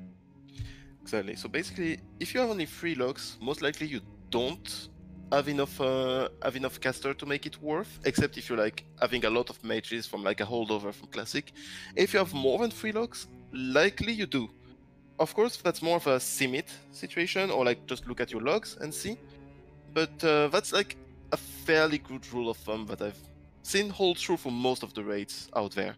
Exactly. So basically, if you have only 3 locks, most likely you don't have enough caster to make it worth, except if you're like having a lot of mages from like a holdover from classic. If you have more than 3 locks, likely you do. Of course, that's more of a simit situation, or like just look at your logs and see. But that's like a fairly good rule of thumb that I've seen hold true for most of the raids out there.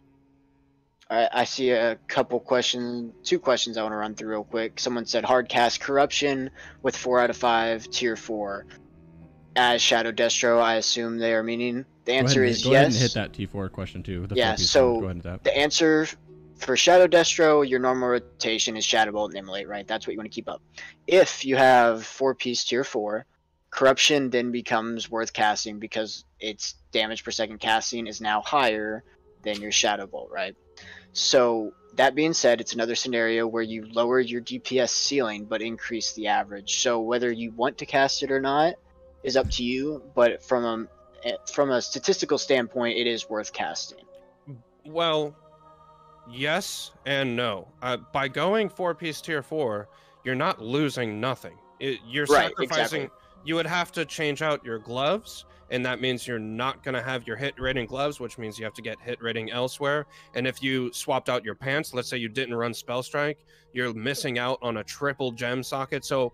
Alright, I see a couple questions, 2 questions I want to run through real quick. Someone said hard cast corruption with 4 out of 5, tier 4. As Shadow Destro, I assume they are meaning. The answer is yes. Go ahead and hit that T4 question too. Yeah, so the answer for Shadow Destro, your normal rotation is Shadow Bolt and Immolate, right? That's what you want to keep up. If you have 4-piece tier 4, Corruption then becomes worth casting because its damage per second casting is now higher than your Shadow Bolt, right? So that being said, it's another scenario where you lower your DPS ceiling but increase the average. So whether you want to cast it or not is up to you, but from a statistical standpoint, it is worth casting. Well, yes and no. By going 4-piece tier 4, you're not losing nothing. You're right, sacrificing. Exactly. You would have to change out your gloves, and that means you're not going to have your hit rating gloves, which means you have to get hit rating elsewhere. And if you swapped out your pants, let's say you didn't run Spell Strike, you're missing out on a triple gem socket. So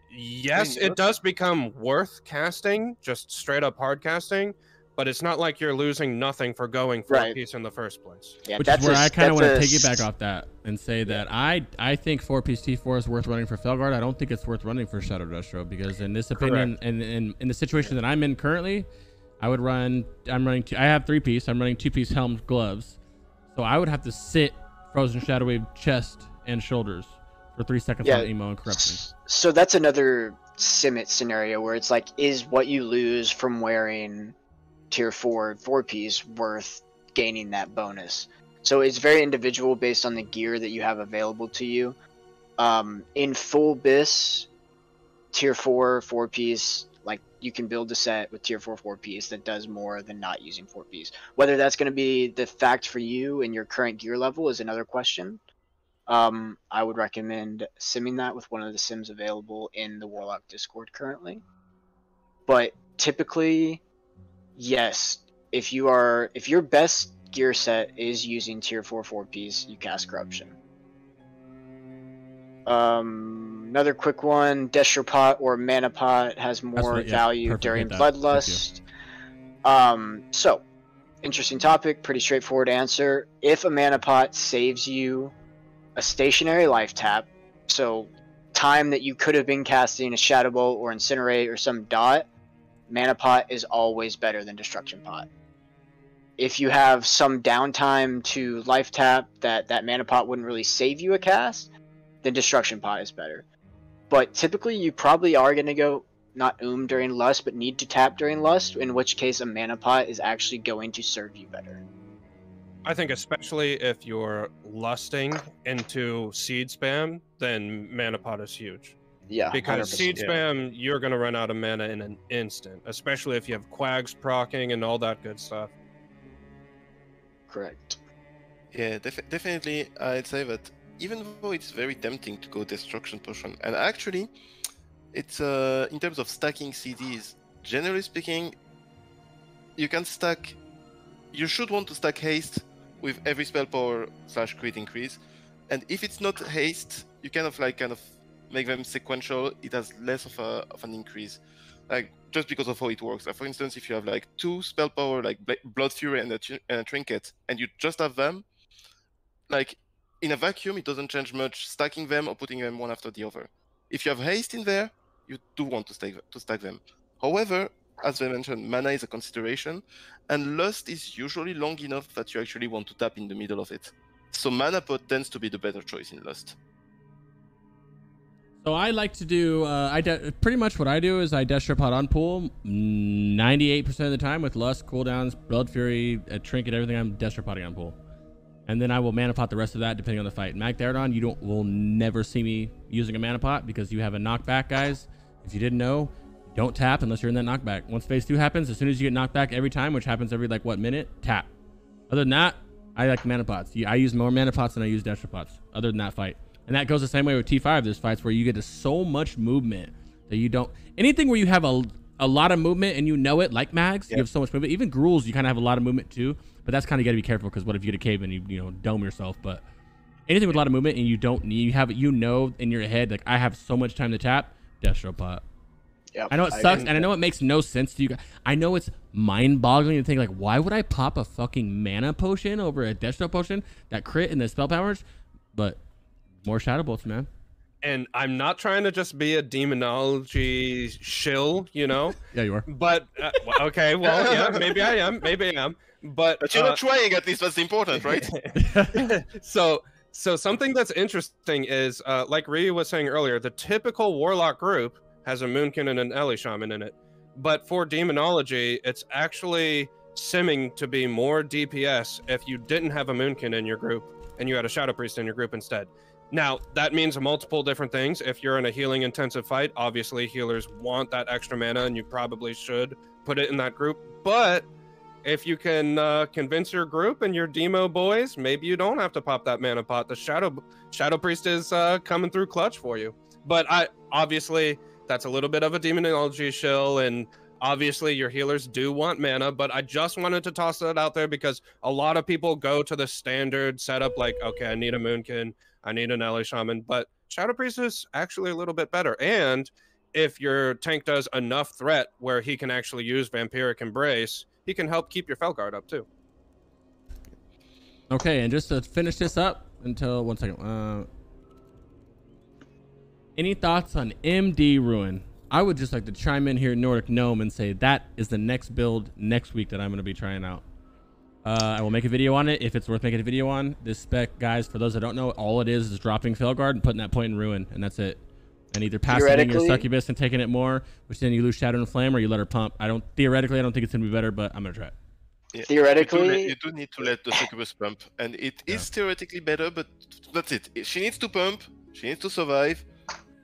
yes, it does become worth casting, just straight up hard casting, but it's not like you're losing nothing for going 4-piece in the first place. Yeah, which is where I kind of want to take it back off that and say that I think 4-piece T4 is worth running for Felguard. I don't think it's worth running for Shadow Destro, because in this opinion, and in the situation that I'm in currently, I have 3-piece. I'm running 2-piece helm gloves, so I would have to sit Frozen Shadow Wave chest and shoulders for 3 seconds on emo and corruption. So that's another Simit scenario where it's like, is what you lose from wearing tier 4-piece worth gaining that bonus? So it's very individual based on the gear that you have available to you. In full BiS, tier 4-piece, like you can build a set with tier 4-piece that does more than not using 4-piece. Whether that's going to be the fact for you and your current gear level is another question. I would recommend simming that with one of the sims available in the Warlock Discord currently. But typically, yes, if your best gear set is using tier 4-piece, you cast Corruption. Another quick one, Destro Pot or Mana Pot has more value during Bloodlust. So, interesting topic, pretty straightforward answer. If a Mana Pot saves you a stationary life tap, so time that you could have been casting a Shadow Bolt or Incinerate or some dot, Mana Pot is always better than Destruction Pot. If you have some downtime to life tap that Mana Pot wouldn't really save you a cast, then Destruction Pot is better. But typically you probably are going to go not during Lust, but need to tap during Lust, in which case a Mana Pot is actually going to serve you better. I think especially if you're lusting into seed spam, then mana pot is huge. Yeah, Because 100%. seed spam, you're gonna run out of mana in an instant, especially if you have quags proccing and all that good stuff. Correct. Yeah, definitely. I'd say that even though it's very tempting to go destruction potion, and actually, it's in terms of stacking CDs. Generally speaking, you can stack. You should want to stack haste with every spell power / crit increase, and if it's not haste, you kind of make them sequential. It has less of an increase, like just because of how it works. Like for instance, if you have like 2 spell power like Blood Fury and a trinket, and you just have them, like in a vacuum, it doesn't change much stacking them or putting them one after the other. If you have haste in there, you do want to stack them. However, as I mentioned, mana is a consideration, and lust is usually long enough that you actually want to tap in the middle of it. So mana pot tends to be the better choice in lust. So I like to do, pretty much what I do is I Destro Pot on pool 98% of the time with Lust, cooldowns, Blood Fury, a Trinket, everything. I'm Destro Potting on pool. And then I will Mana Pot the rest of that depending on the fight. Mag Therodon, will never see me using a Mana Pot because you have a knockback, guys. If you didn't know, don't tap unless you're in that knockback. Once phase 2 happens, as soon as you get knocked back every time, which happens every minute, tap. Other than that, I like Mana Pots. I use more Mana Pots than I use Destro Pots, other than that fight. And that goes the same way with T5. There's fights where you get to so much movement that you don't... Anything where you have a lot of movement and you know it, like Mags, you have so much movement. Even Gruuls, you kind of have a lot of movement too. But that's kind of got to be careful because what if you get a cave and you dome yourself? But anything with a lot of movement and you know in your head, like, I have so much time to tap, Destro Pot. Yep, I know it sucks, and I know it makes no sense to you guys. I know it's mind-boggling to think, like, why would I pop a fucking mana potion over a Destro potion that crit and the spell powers? But... more Shadow Bolts, man. And I'm not trying to just be a demonology shill, Yeah, you are. But, okay, well, yeah, maybe I am. But you're not trying, at least that's important, right? So something that's interesting is, like Ryu was saying earlier, the typical Warlock group has a Moonkin and an Ellie Shaman in it. But for demonology, it's actually simming to be more DPS if you didn't have a Moonkin in your group and you had a Shadow Priest in your group instead. Now, that means multiple different things. If you're in a healing intensive fight, obviously healers want that extra mana and you probably should put it in that group. But if you can convince your group and your demo boys, maybe you don't have to pop that mana pot. The Shadow Priest is coming through clutch for you. But obviously that's a little bit of a demonology shill, and obviously your healers do want mana, but I just wanted to toss that out there because a lot of people go to the standard setup like, okay, I need a Moonkin, I need an Ellie Shaman, but Shadow Priest is actually a little bit better. And if your tank does enough threat where he can actually use Vampiric Embrace, he can help keep your Felguard up too. Okay, and just to finish this up until 1 second. Any thoughts on MD Ruin? I would just like to chime in here, Nordic Gnome, and say that is the next build next week that I'm going to be trying out. I will make a video on it if it's worth making a video on. This spec, guys, for those that don't know, all it is dropping Felguard and putting that point in Ruin, and that's it. And either passing your Succubus and taking it more, which then you lose Shadow and Flame, or you let her pump. Theoretically, I don't think it's going to be better, but I'm going to try it. Yeah. Theoretically, you do need to let the Succubus pump, and it is theoretically better, but that's it. She needs to pump, she needs to survive,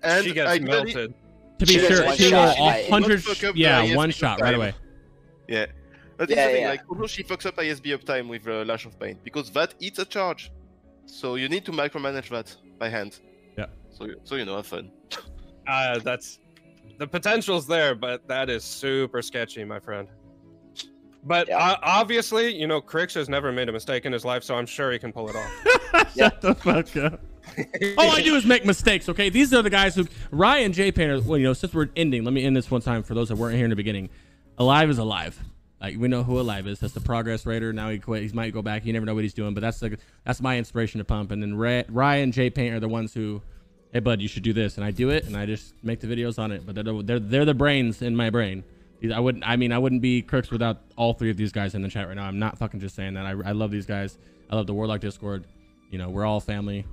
and she gets melted. To be sure, she will 100. Yeah, one shot right away. Yeah. But this is the thing, like, although she fucks up ISB uptime with Lash of Pain, because that eats a charge. So you need to micromanage that by hand. Yeah. So have fun. That's the potential's there, but that is super sketchy, my friend. But obviously, Crix has never made a mistake in his life, so I'm sure he can pull it off. Shut the fuck up. All I do is make mistakes, okay? These are the guys who... Ryan Jpaint, well, since we're ending, let me end this one time for those that weren't here in the beginning. Alive is alive. Like, we know who Alive is. That's the Progress Raider. Now he quit. He might go back. You never know what he's doing, but that's my inspiration to pump. And then Ryan Jpaint are the ones who, hey, bud, you should do this. And I do it, and I just make the videos on it. But they're the brains in my brain. I wouldn't be Crix without all three of these guys in the chat right now. I'm not fucking just saying that. I love these guys. I love the Warlock Discord. We're all family.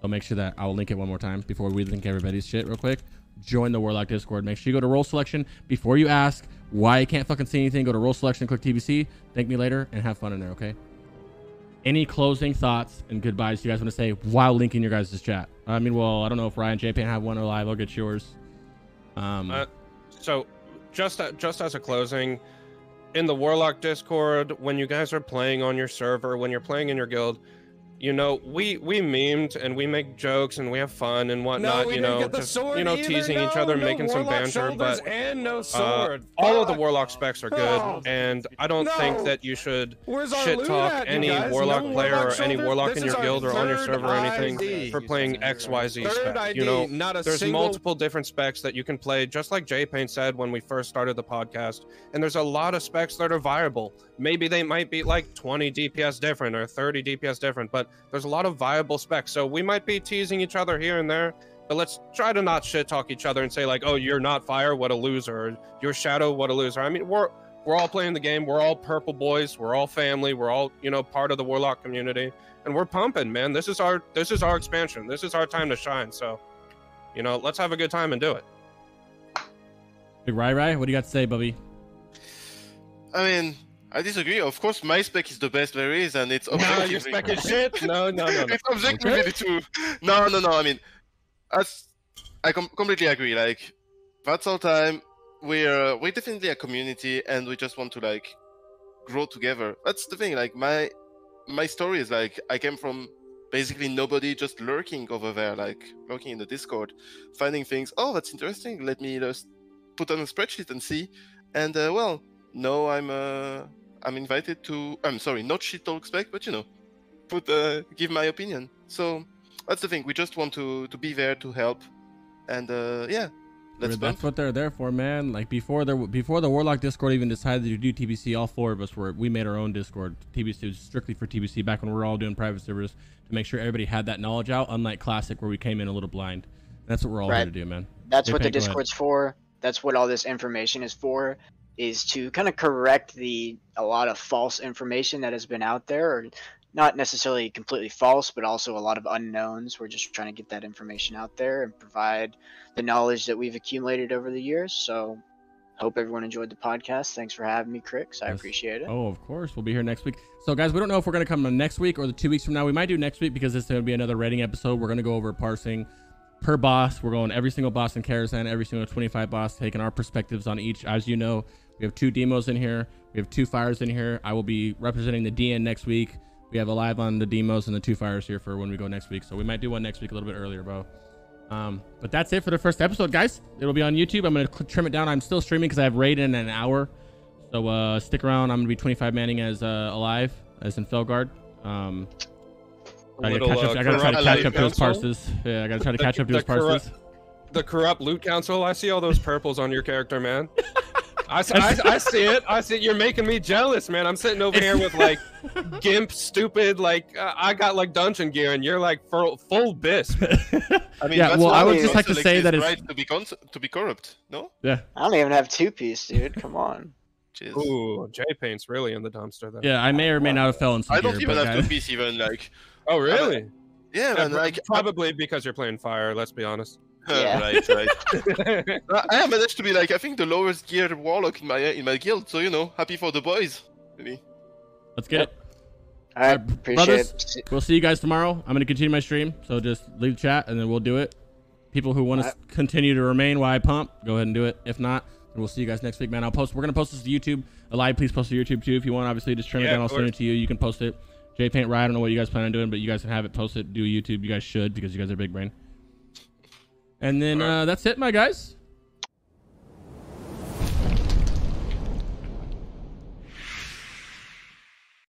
So make sure that I'll link it one more time before we link everybody's shit real quick. Join the Warlock Discord. Make sure you go to role selection. Before you ask why I can't fucking see anything, go to role selection, click TBC, thank me later, and have fun in there, okay? Any closing thoughts and goodbyes you guys want to say while linking your guys' chat? I mean, well, I don't know if Ryan Jpaint have one alive. I'll get yours. So just as a closing, in the Warlock Discord, when you guys are playing on your server, when you're playing in your guild, you know, we memed and we make jokes and we have fun and whatnot, you know, just, you know, teasing each other, making some banter, but and no sword. all of the Warlock specs are good, and I don't think that you should shit talk any Warlock player or any Warlock in your guild or on your server or anything for playing XYZ spec. You know, there's multiple different specs that you can play, just like Jpaint said when we first started the podcast, and there's a lot of specs that are viable. Maybe they might be like 20 DPS different or 30 DPS different, but there's a lot of viable specs. So we might be teasing each other here and there, but let's try to not shit talk each other and say like, oh, you're not fire, what a loser, or you're shadow, what a loser. I mean, we're all playing the game, we're all purple boys, we're all family, we're all, you know, part of the Warlock community, and we're pumping, man. This is our expansion, this is our time to shine. So, you know, let's have a good time and do it. Big Rai, what do you got to say, Bubby? I mean, I disagree. Of course, my spec is the best there is, and it's no, your spec is shit. No. It's objectively true. No. I mean, I completely agree. Like, that's our time. We're definitely a community, and we just want to like grow together. That's the thing. Like my story is like I came from basically nobody, just lurking over there, like lurking in the Discord, finding things. Oh, that's interesting. Let me just put on a spreadsheet and see. And well, no, I'm invited to. I'm sorry, not shit talk spec, but you know, give my opinion. So that's the thing. We just want to be there to help, and yeah, that's what they're there for, man. Like before the Warlock Discord even decided to do TBC, all four of us we made our own Discord. TBC was strictly for TBC back when we were all doing private servers to make sure everybody had that knowledge out. Unlike Classic, where we came in a little blind. That's what we're all here to do, man. That's what the Discord's for. That's what all this information is for. Is to kind of correct a lot of false information that has been out there, or not necessarily completely false, but also a lot of unknowns. We're just trying to get that information out there and provide the knowledge that we've accumulated over the years. So hope everyone enjoyed the podcast. Thanks for having me, Crix. I appreciate it. Oh, of course. We'll be here next week. So guys, we don't know if we're going to come next week or the 2 weeks from now. We might do next week because it's going to be another rating episode. We're going to go over parsing per boss. We're going every single boss in Karazhan, every single 25 boss, taking our perspectives on each. As you know, we have 2 demos in here. We have 2 fires in here. I will be representing the DN next week. We have a live on the demos and the 2 fires here for when we go next week. So we might do one next week a little bit earlier, bro. But that's it for the first episode, guys. It'll be on YouTube. I'm going to trim it down. I'm still streaming because I have raid in an hour. So stick around. I'm going to be 25 manning as Alive, as in Felguard. I gotta try to catch up to his parses. Yeah, I gotta try to catch up to his parses. The corrupt loot council. I see all those purples on your character, man. I see it. I see it. You're making me jealous, man. I'm sitting over here with like gimp, stupid, like I got like dungeon gear, and you're like full BiS. I mean, yeah. Well, I would just like to say that it's right to be corrupt. No. Yeah. I don't even have 2-piece, dude. Come on. Jeez. Ooh, Jpaint's really in the dumpster then. Yeah, I may or may not have fell in some I don't gear, even have 2-piece even like. Oh really? Yeah, man. Like probably because you're playing fire. Let's be honest. Yeah. Right. I managed to be like I think the lowest geared warlock in my guild, so you know, happy for the boys. Maybe. Let's get it. All right, appreciate brothers, it. we'll see you guys tomorrow. I'm gonna continue my stream, so just leave the chat and then we'll do it. People who want to continue to remain while I pump, go ahead and do it. If not, then we'll see you guys next week, man. We're gonna post this to YouTube. Alive, please post to YouTube too if you want. Obviously, just trim it down. I'll send it to you. You can post it. Jpaint, I don't know what you guys plan on doing, but you guys can have it, post it, do YouTube. You guys should because you guys are big brain. And then that's it, my guys.